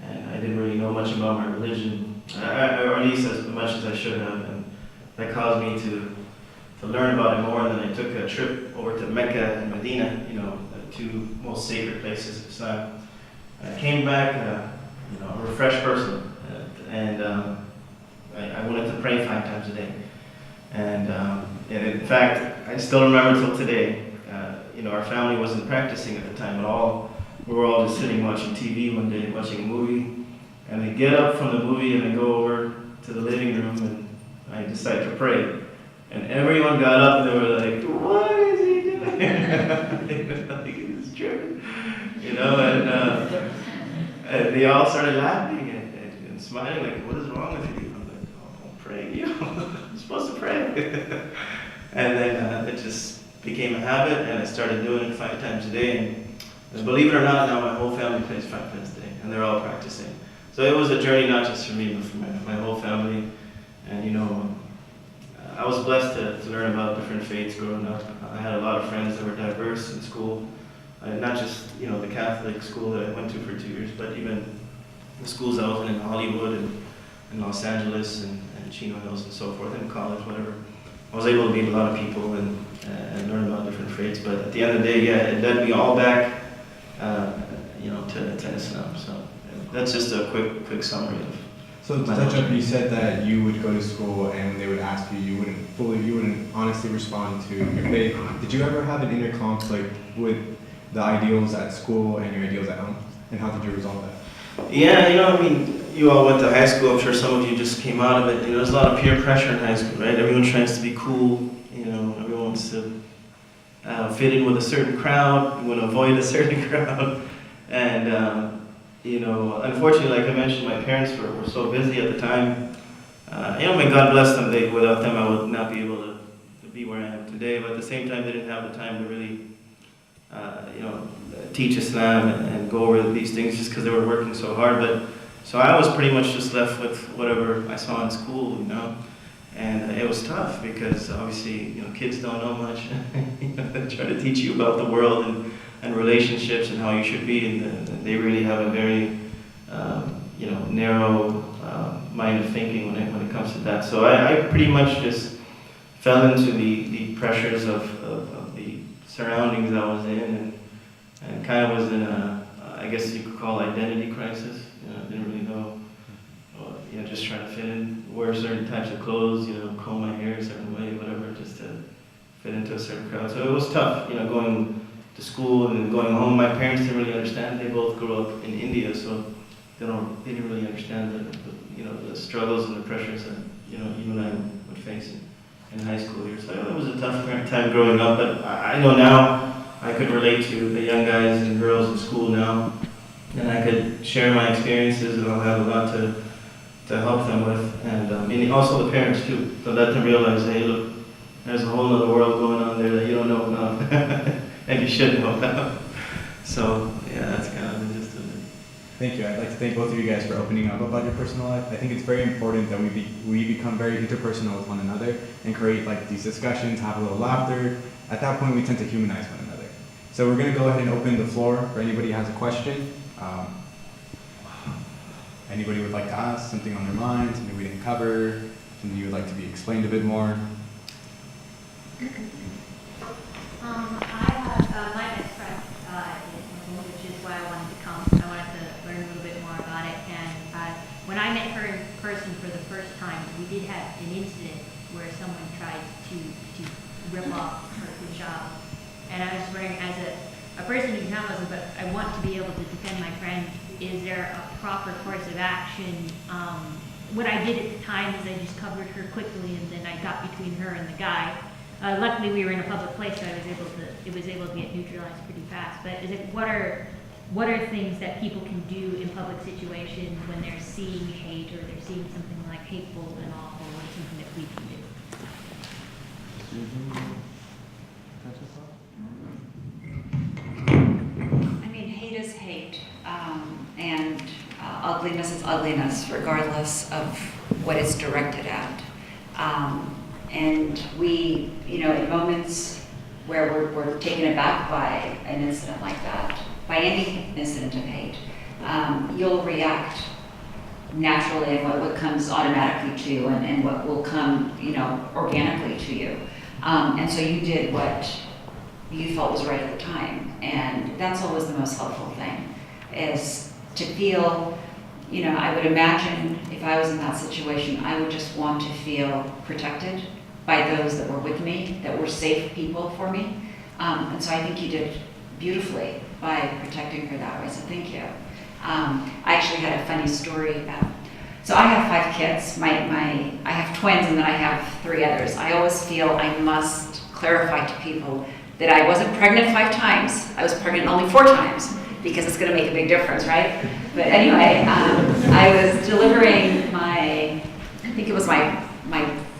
and I didn't really know much about my religion, or at least as much as I should have, and that caused me to learn about it more. And then I took a trip over to Mecca and Medina, the two most sacred places of Islam. I came back, a refreshed person, and I wanted to pray 5 times a day. And in fact, I still remember till today, our family wasn't practicing at the time at all. We were all just sitting watching TV one day, watching a movie, and I get up from the movie and I go over to the living room and I decide to pray. And everyone got up and they were like, what is he doing? He's tripping. And they all started laughing and smiling, like, what is wrong with you? I'm like, oh, I'm praying. I'm supposed to pray. And then it just became a habit, and I started doing it 5 times a day. And believe it or not, now my whole family prays 5 times a day, and they're all practicing. So it was a journey not just for me, but for my whole family. And I was blessed to learn about different faiths growing up. I had a lot of friends that were diverse in school, not just the Catholic school that I went to for 2 years, but even the schools I was in Hollywood and in Los Angeles and Chino Hills and so forth, and college, whatever. I was able to meet a lot of people and learn about different faiths. But at the end of the day, it led me all back, to Islam. So that's just a quick summary of. So to touch up, you said that you would go to school and when they would ask you, you wouldn't honestly respond to your faith. Did you ever have an inner conflict with the ideals at school and your ideals at home? And how did you resolve that? Yeah, you all went to high school. I'm sure some of you just came out of it. There's a lot of peer pressure in high school, right? Everyone tries to be cool. Everyone wants to fit in with a certain crowd. You want to avoid a certain crowd. And, unfortunately, like I mentioned, my parents were so busy at the time. May God bless them. Without them, I would not be able to be where I am today. But at the same time, they didn't have the time to really, teach Islam and go over these things just because they were working so hard. So I was pretty much just left with whatever I saw in school, And it was tough because obviously, kids don't know much. They try to teach you about the world and relationships and how you should be, and they really have a very, narrow mind of thinking when it comes to that. So I pretty much just fell into the pressures of the surroundings I was in, and kind of was in I guess you could call identity crisis. I didn't really know. Just trying to fit in, wear certain types of clothes, comb my hair a certain way, whatever, just to fit into a certain crowd. So it was tough, going to school and going home. My parents didn't really understand. They both grew up in India, so they didn't really understand the struggles and the pressures that you and I would face in high school years. So it was a tough time growing up, but I know now I could relate to the young guys and girls in school now, and I could share my experiences, and I'll have a lot to help them with, and also the parents too, to let them realize, hey, look, there's a whole other world going on there that you don't know about, and you should know about. So yeah, that's kind of the gist of it. Thank you. I'd like to thank both of you guys for opening up about your personal life. I think it's very important that we become very interpersonal with one another and create these discussions, have a little laughter. At that point, we tend to humanize one another. So we're going to go ahead and open the floor for anybody who has a question. Anybody would like to ask something on their mind, something we didn't cover, something you would like to be explained a bit more? My best friend is Muslim, which is why I wanted to come. I wanted to learn a little bit more about it. And when I met her in person for the first time, we did have an incident where someone tried to rip off her hijab. And I was wondering, as a person who's not Muslim, but I want to be able to defend my friend is there a proper course of action? What I did at the time is I just covered her quickly, and then I got between her and the guy. Luckily, we were in a public place, so it was able to get neutralized pretty fast. But what are things that people can do in public situations when they're seeing hate or they're seeing something like hateful and awful? What is something that we can do? I mean, hate is hate, and ugliness is ugliness, regardless of what it's directed at. And we, in moments where we're taken aback by an incident like that, by any incident of hate, you'll react naturally and what comes automatically to you and what will come, organically to you. And so you did what you felt was right at the time. And that's always the most helpful thing, is to feel, I would imagine if I was in that situation, I would just want to feel protected by those that were with me, that were safe people for me. And so I think you did beautifully by protecting her that way, so thank you. I actually had a funny story. So I have 5 kids. I have twins and then I have 3 others. I always feel I must clarify to people that I wasn't pregnant 5 times. I was pregnant only 4 times because it's going to make a big difference, right? But anyway, I was delivering I think it was my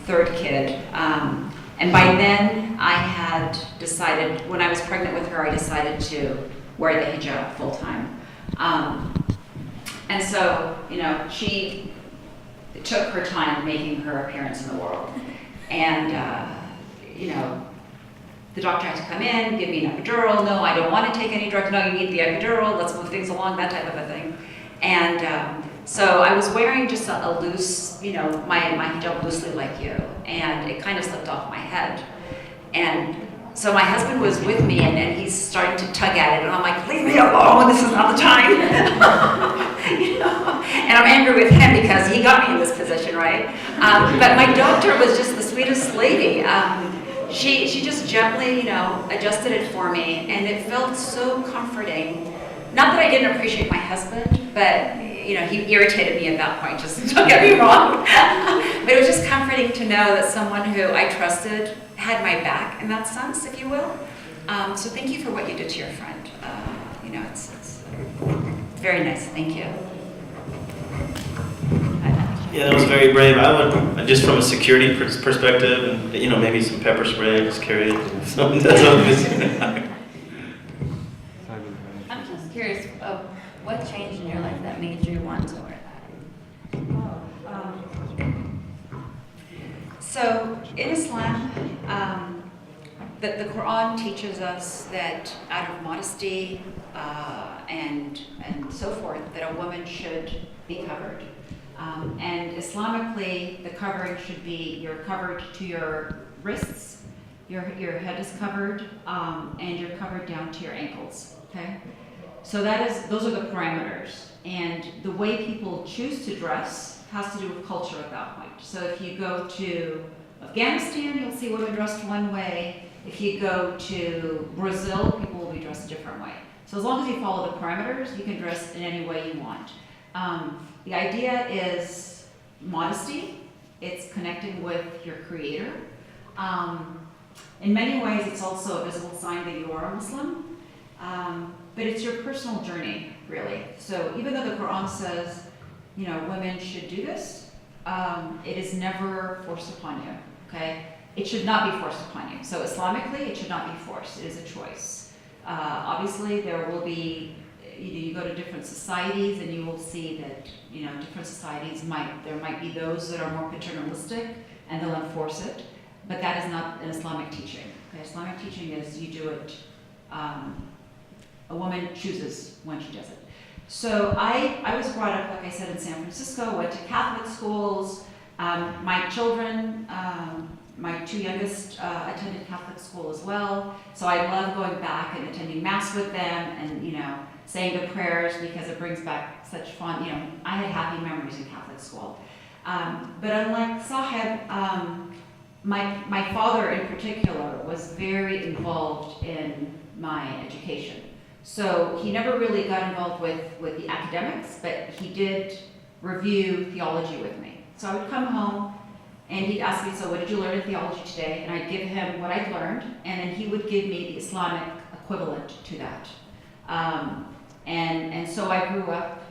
3rd kid. And by then I had decided, when I was pregnant with her, I decided to wear the hijab full time. And so, she took her time making her appearance in the world. And, the doctor had to come in, give me an epidural. No, I don't want to take any drugs. No, you need the epidural. Let's move things along, that type of a thing. And so I was wearing just a loose, my hijab loosely like you. And it kind of slipped off my head. And so my husband was with me, and then he's starting to tug at it, and I'm like, leave me alone, this is not the time. And I'm angry with him because he got me in this position, right? But my doctor was just the sweetest lady. She just gently, adjusted it for me, and it felt so comforting. Not that I didn't appreciate my husband, but he irritated me at that point, just don't get me wrong. But it was just comforting to know that someone who I trusted had my back in that sense, if you will. So thank you for what you did to your friend. It's very nice, thank you. Yeah, that was very brave. I would, just from a security perspective, and maybe some pepper spray, just carry it. I'm just curious, what changed in your life that made you want to wear that? So in Islam, the Quran teaches us that out of modesty and so forth, that a woman should be covered. And Islamically, the covering should be you're covered to your wrists, your head is covered, and you're covered down to your ankles. Okay, so those are the parameters. And the way people choose to dress has to do with culture at that point. So if you go to Afghanistan, you'll see women dressed one way. If you go to Brazil, people will be dressed a different way. So as long as you follow the parameters, you can dress in any way you want. The idea is modesty. It's connecting with your creator. In many ways, it's also a visible sign that you are a Muslim. But it's your personal journey, really. So even though the Quran says, women should do this, it is never forced upon you, okay? It should not be forced upon you. So Islamically, it should not be forced. It is a choice. Obviously, there will be, you go to different societies and you will see that, different societies there might be those that are more paternalistic and they'll enforce it, but that is not an Islamic teaching. Okay? Islamic teaching is you do it, a woman chooses when she does it. So I was brought up, like I said, in San Francisco, went to Catholic schools. My children, my 2 youngest attended Catholic school as well. So I love going back and attending Mass with them and, saying the prayers because it brings back such fun, I had happy memories in Catholic school. But unlike Saheb, my father in particular was very involved in my education. So he never really got involved with the academics, but he did review theology with me. So I would come home and he'd ask me, so what did you learn in theology today? And I'd give him what I'd learned, and then he would give me the Islamic equivalent to that. And so I grew up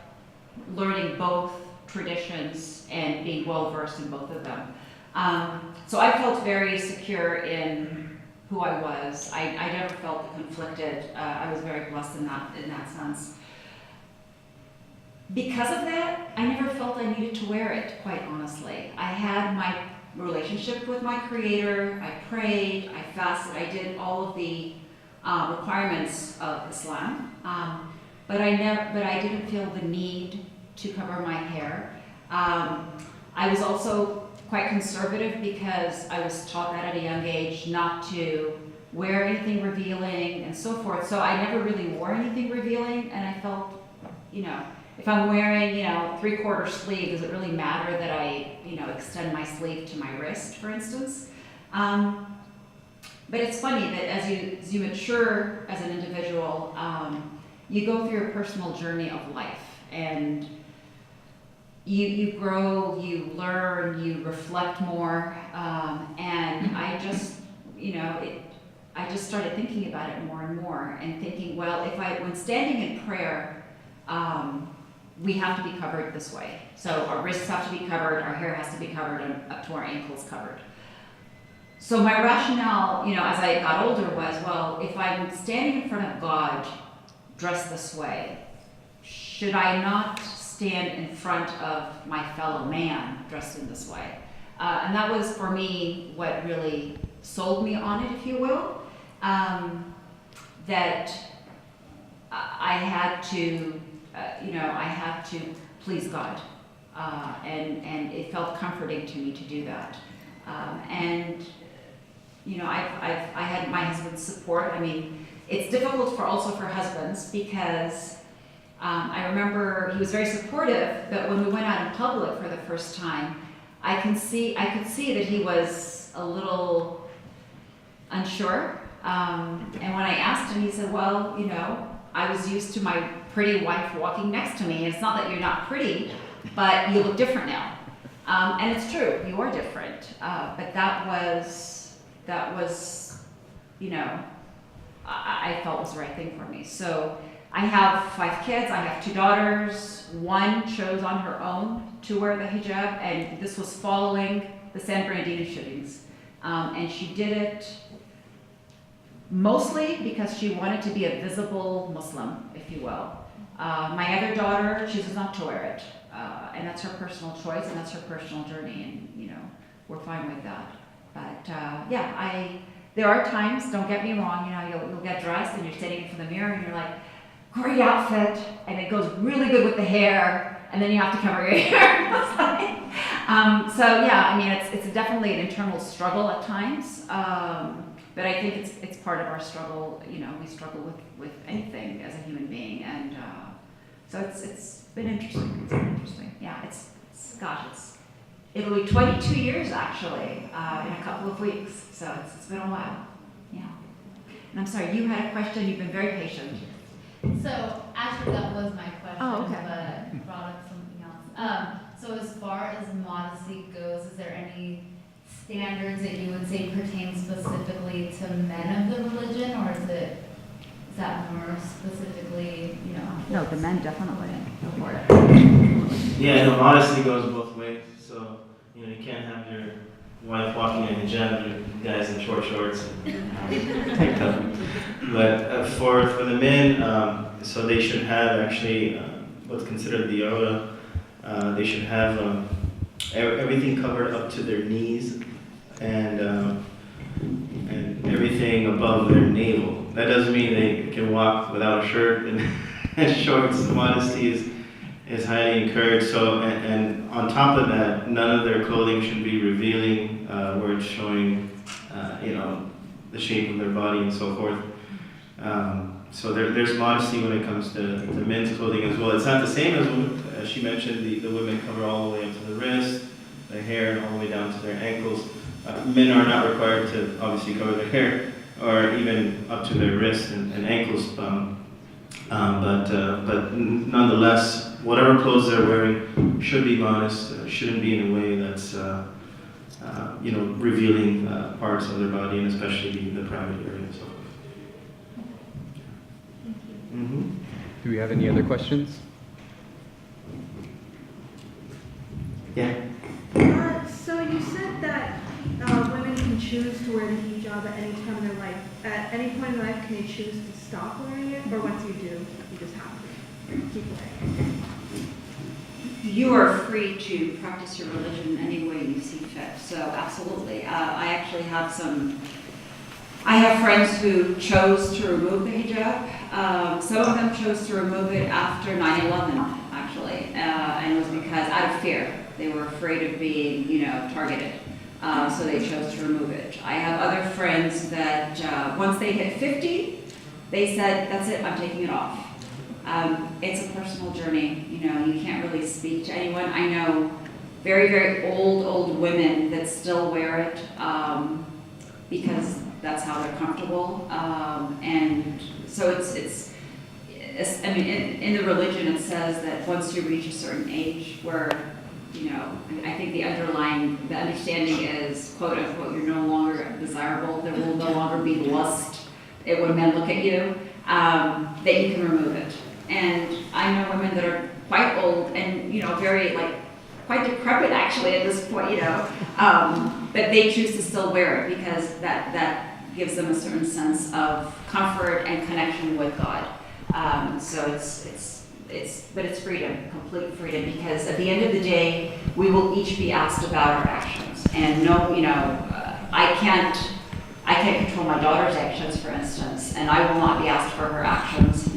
learning both traditions and being well versed in both of them. So I felt very secure in who I was. I never felt conflicted. I was very blessed in that sense. Because of that, I never felt I needed to wear it, quite honestly. I had my relationship with my Creator, I prayed, I fasted, I did all of the requirements of Islam, but I didn't feel the need to cover my hair. I was also quite conservative because I was taught that at a young age not to wear anything revealing and so forth, so I never really wore anything revealing, and I felt, if I'm wearing, 3/4 sleeve, does it really matter that I, extend my sleeve to my wrist, for instance? But it's funny that as you mature as an individual, you go through your personal journey of life, and you grow, you learn, you reflect more, and I just, I just started thinking about it more and more, and thinking, well, when standing in prayer, we have to be covered this way. So our wrists have to be covered, our hair has to be covered, and up to our ankles covered. So my rationale, as I got older was, well, if I'm standing in front of God dressed this way, should I not stand in front of my fellow man dressed in this way? And that was, for me, what really sold me on it, if you will, that I had to I had to please God, and it felt comforting to me to do that. I had my husband's support. I mean, it's difficult also for husbands because I remember he was very supportive, but when we went out in public for the first time, I could see that he was a little unsure. And when I asked him, he said, well, I was used to my pretty wife walking next to me. It's not that you're not pretty, but you look different now. And it's true, you are different. But that was, I felt was the right thing for me. So I have 5 kids, I have 2 daughters. One chose on her own to wear the hijab, and this was following the San Bernardino shootings. And she did it mostly because she wanted to be a visible Muslim, if you will. My other daughter, she does not to wear it, and that's her personal choice, and that's her personal journey, and we're fine with that. But there are times, don't get me wrong, you'll get dressed and you're sitting in front of the mirror and you're like, great outfit, and it goes really good with the hair, and then you have to cover your hair. It's definitely an internal struggle at times. But I think it's part of our struggle. We struggle with anything as a human being, and so it's been interesting. It's been interesting. Yeah, it'll be 22 years actually in a couple of weeks. So it's been a while. Yeah. And I'm sorry, you had a question. You've been very patient. So actually, that was my question, Oh, okay. but brought up something else. So as far as modesty goes, is there any standards that you would say pertain specifically to men of the religion, or is that more specifically, No, the men definitely go for it. Yeah, modesty goes both ways. So, you can't have your wife walking in hijab, your guys in short shorts. But for the men, so they should have actually what's considered the aura. They should have everything covered up to their knees, and everything above their navel. That doesn't mean they can walk without a shirt and shorts. Modesty is highly encouraged. So, and on top of that, none of their clothing should be revealing, where it's showing, the shape of their body and so forth. So there's modesty when it comes to men's clothing as well. It's not the same as she mentioned. The women cover all the way up to the wrist, the hair, and all the way down to their ankles. Men are not required to obviously cover their hair, or even up to their wrists and ankles. But nonetheless, whatever clothes they're wearing should be modest, shouldn't be in a way that's revealing parts of their body, and especially the private area and so forth. Mm-hmm. Do we have any other questions? Yeah. So you said that women can choose to wear the hijab at any time in their life. At any point in life, can you choose to stop wearing it, or once you do, you just have to keep wearing it? You are free to practice your religion any way you see fit. So absolutely. I actually have I have friends who chose to remove the hijab. Some of them chose to remove it after 9/11, actually, and it was because out of fear. They were afraid of being, targeted, so they chose to remove it. I have other friends that once they hit 50, they said, "That's it, I'm taking it off." It's a personal journey. You can't really speak to anyone. I know very, very old women that still wear it because that's how they're comfortable. And so it's in the religion it says that once you reach a certain age where, I think the understanding is, quote unquote, you're no longer desirable, there will no longer be lust when men look at you, that you can remove it. And I know women that are quite old and, very, quite decrepit actually at this point, but they choose to still wear it because that gives them a certain sense of comfort and connection with God. So it's freedom, complete freedom, because at the end of the day, we will each be asked about our actions. And I can't control my daughter's actions, for instance, and I will not be asked for her actions.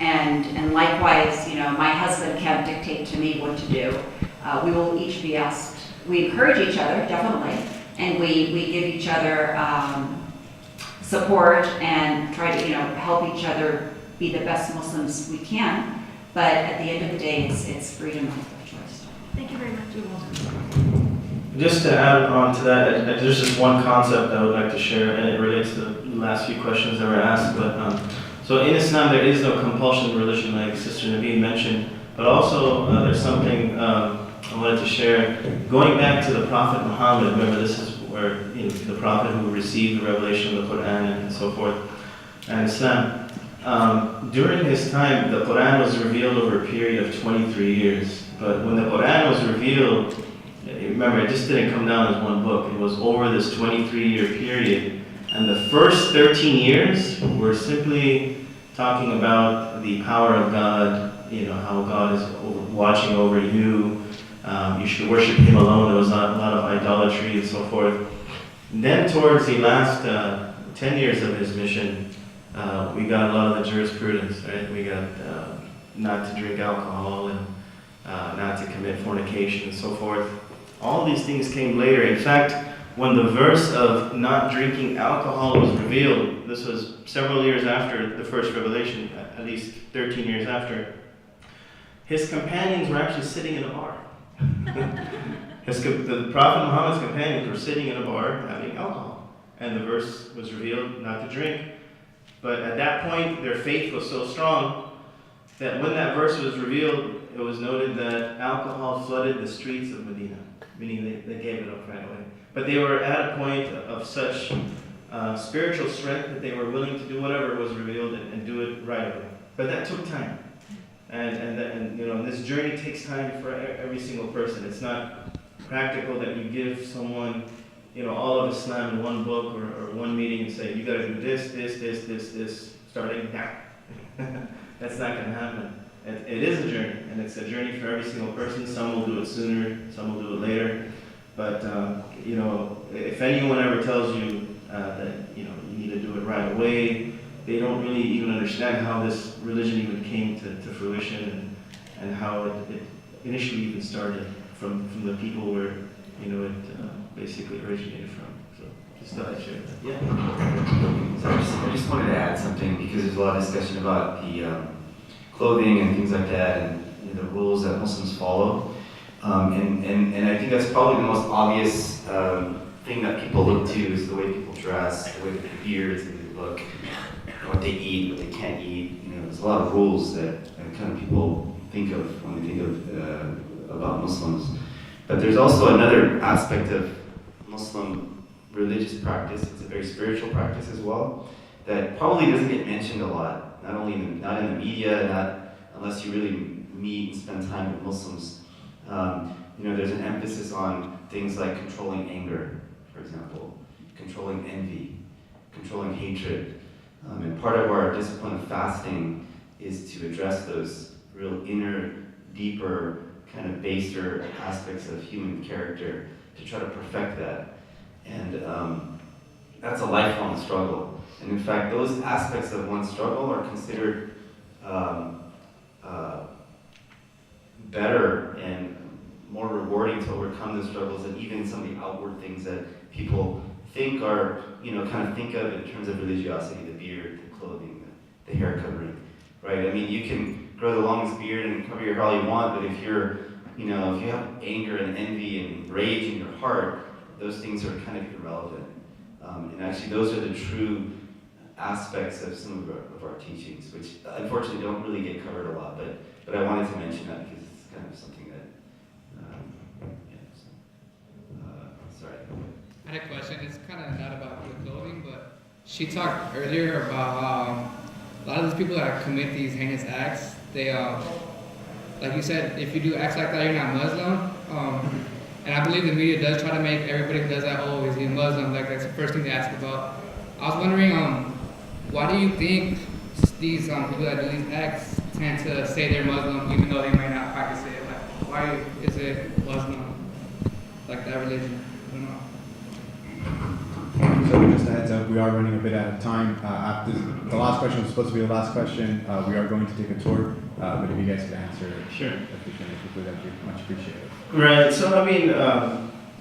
And likewise, my husband can't dictate to me what to do. We will each be asked. We encourage each other, definitely, and we give each other support and try to, help each other be the best Muslims we can. But at the end of the day, it's freedom of choice. Thank you very much. Just to add on to that, there's just one concept I would like to share, and it relates to the last few questions that were asked. But so in Islam, there is no compulsion in religion, like Sister Nadeem mentioned. But also, there's something I wanted to share. Going back to the Prophet Muhammad, remember this is where the Prophet who received the revelation of the Quran and so forth, and Islam. During his time, the Quran was revealed over a period of 23 years. But when the Quran was revealed, remember, it just didn't come down as one book. It was over this 23-year period. And the first 13 years were simply talking about the power of God, how God is watching over you. You should worship Him alone. There was not a lot of idolatry and so forth. And then towards the last 10 years of his mission, we got a lot of the jurisprudence, right? We got not to drink alcohol and not to commit fornication and so forth. All these things came later. In fact, when the verse of not drinking alcohol was revealed, this was several years after the first revelation, at least 13 years after, his companions were actually sitting in a bar. The Prophet Muhammad's companions were sitting in a bar having alcohol. And the verse was revealed not to drink. But at that point, their faith was so strong that when that verse was revealed, it was noted that alcohol flooded the streets of Medina, meaning they gave it up right away. But they were at a point of such spiritual strength that they were willing to do whatever was revealed and do it right away. But that took time. And this journey takes time for every single person. It's not practical that you give someone all of Islam in one book or one meeting and say, you got to do this, starting now. That's not going to happen. It is a journey, and it's a journey for every single person. Some will do it sooner, some will do it later. But, if anyone ever tells you that, you need to do it right away, they don't really even understand how this religion even came to fruition and how it initially even started from the people where, it basically originated from. So just thought I'd share that. Yeah. So I just wanted to add something because there's a lot of discussion about the clothing and things like that and the rules that Muslims follow. And I think that's probably the most obvious thing that people look to is the way people dress, the way they beards, the way they look, what they eat, what they can't eat. You know, there's a lot of rules that kind of people think of when they think of about Muslims. But there's also another aspect of Muslim religious practice. It's a very spiritual practice as well that probably doesn't get mentioned a lot. Not in the media, not unless you really meet and spend time with Muslims. You know, there's an emphasis on things like controlling anger, for example, controlling envy, controlling hatred. And part of our discipline of fasting is to address those real inner, deeper, kind of baser aspects of human character, to try to perfect that. And that's a lifelong struggle. And in fact, those aspects of one's struggle are considered better and more rewarding to overcome the struggles than even some of the outward things that people think are, you know, kind of think of in terms of religiosity, the beard, the clothing, the hair covering, right? I mean, you can grow the longest beard and cover your hair all you want, but if you're, you know, if you have anger and envy and rage in your heart, those things are kind of irrelevant. And actually, those are the true aspects of some of our teachings, which unfortunately don't really get covered a lot, but I wanted to mention that because it's kind of something that, sorry. I had a question. It's kind of not about the clothing, but she talked earlier about a lot of these people that commit these heinous acts. They, like you said, if you do acts like that, you're not Muslim. And I believe the media does try to make everybody who does that, oh, is he a Muslim? Like that's the first thing they ask about. I was wondering, why do you think these people that do these acts tend to say they're Muslim even though they might not practice it? Like, why is it Muslim, like that religion? I don't know. So just a heads up, we are running a bit out of time. After the last question was supposed to be the last question. We are going to take a tour, but if you guys could answer Sure. efficiently, that would be much appreciated. Right. So I mean,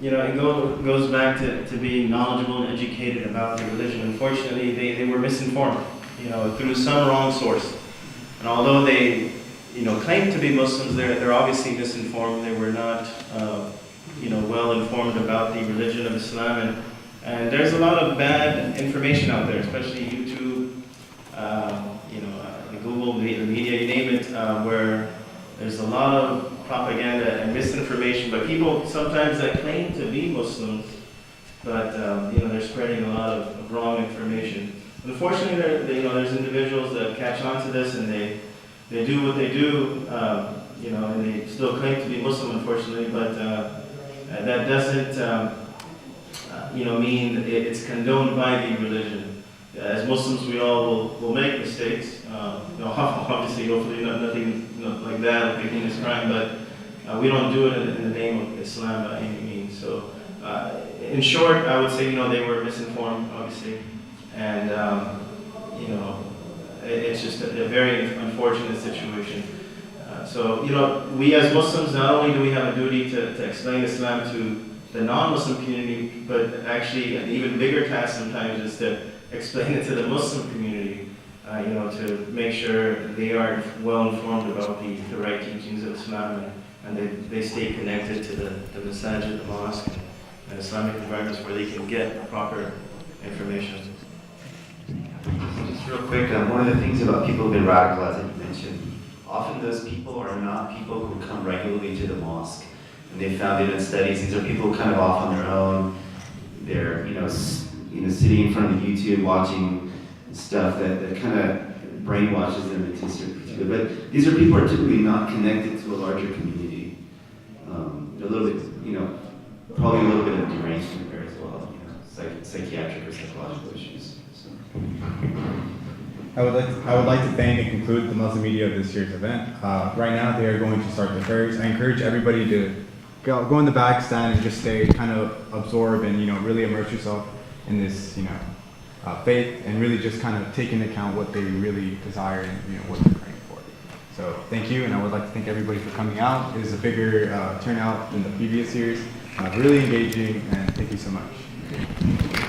you know, it goes back to being knowledgeable and educated about the religion. Unfortunately, they were misinformed, you know, through some wrong source. And although they, you know, claim to be Muslims, they're obviously misinformed. They were not, you know, well informed about the religion of Islam. And there's a lot of bad information out there, especially YouTube, you know, Google, the media, you name it, where there's a lot of propaganda and misinformation by people sometimes that claim to be Muslims, but you know, they're spreading a lot of wrong information. Unfortunately, you know, there's individuals that catch on to this and they do what they do, you know, and they still claim to be Muslim, unfortunately, but that doesn't, you know, mean it's condoned by the religion. As Muslims, we all will make mistakes. You know, obviously, hopefully, nothing like that, like a heinous crime, but we don't do it in the name of Islam by any means. So, in short, I would say, you know, they were misinformed, obviously, and you know, it's just a very unfortunate situation. So, you know, we as Muslims, not only do we have a duty to explain Islam to the non-Muslim community, but actually an even bigger task sometimes is to explain it to the Muslim community, you know, to make sure they are well informed about the right teachings of Islam and they stay connected to the masajid, the mosque, and Islamic environments where they can get proper information. Just real quick, one of the things about people who've been radicalized that you mentioned, often those people are not people who come regularly to the mosque. And they found it in studies, these are people kind of off on their own. They're, you know, sitting in front of YouTube watching stuff that kind of brainwashes them into certain. But these are people who are typically not connected to a larger community. A little bit, you know, probably a little bit of derangement there as well, you know, psychiatric or psychological issues. So. I would like to thank and conclude the Muslimedia of this year's event. Right now, they are going to start the prayers. I encourage everybody to go in the back, stand, and just stay kind of absorbed and, you know, really immerse yourself in this, you know, faith, and really just kind of take into account what they really desire and, you know, what they're praying for. So thank you, and I would like to thank everybody for coming out. It is a bigger turnout than the previous years. Really engaging, and thank you so much.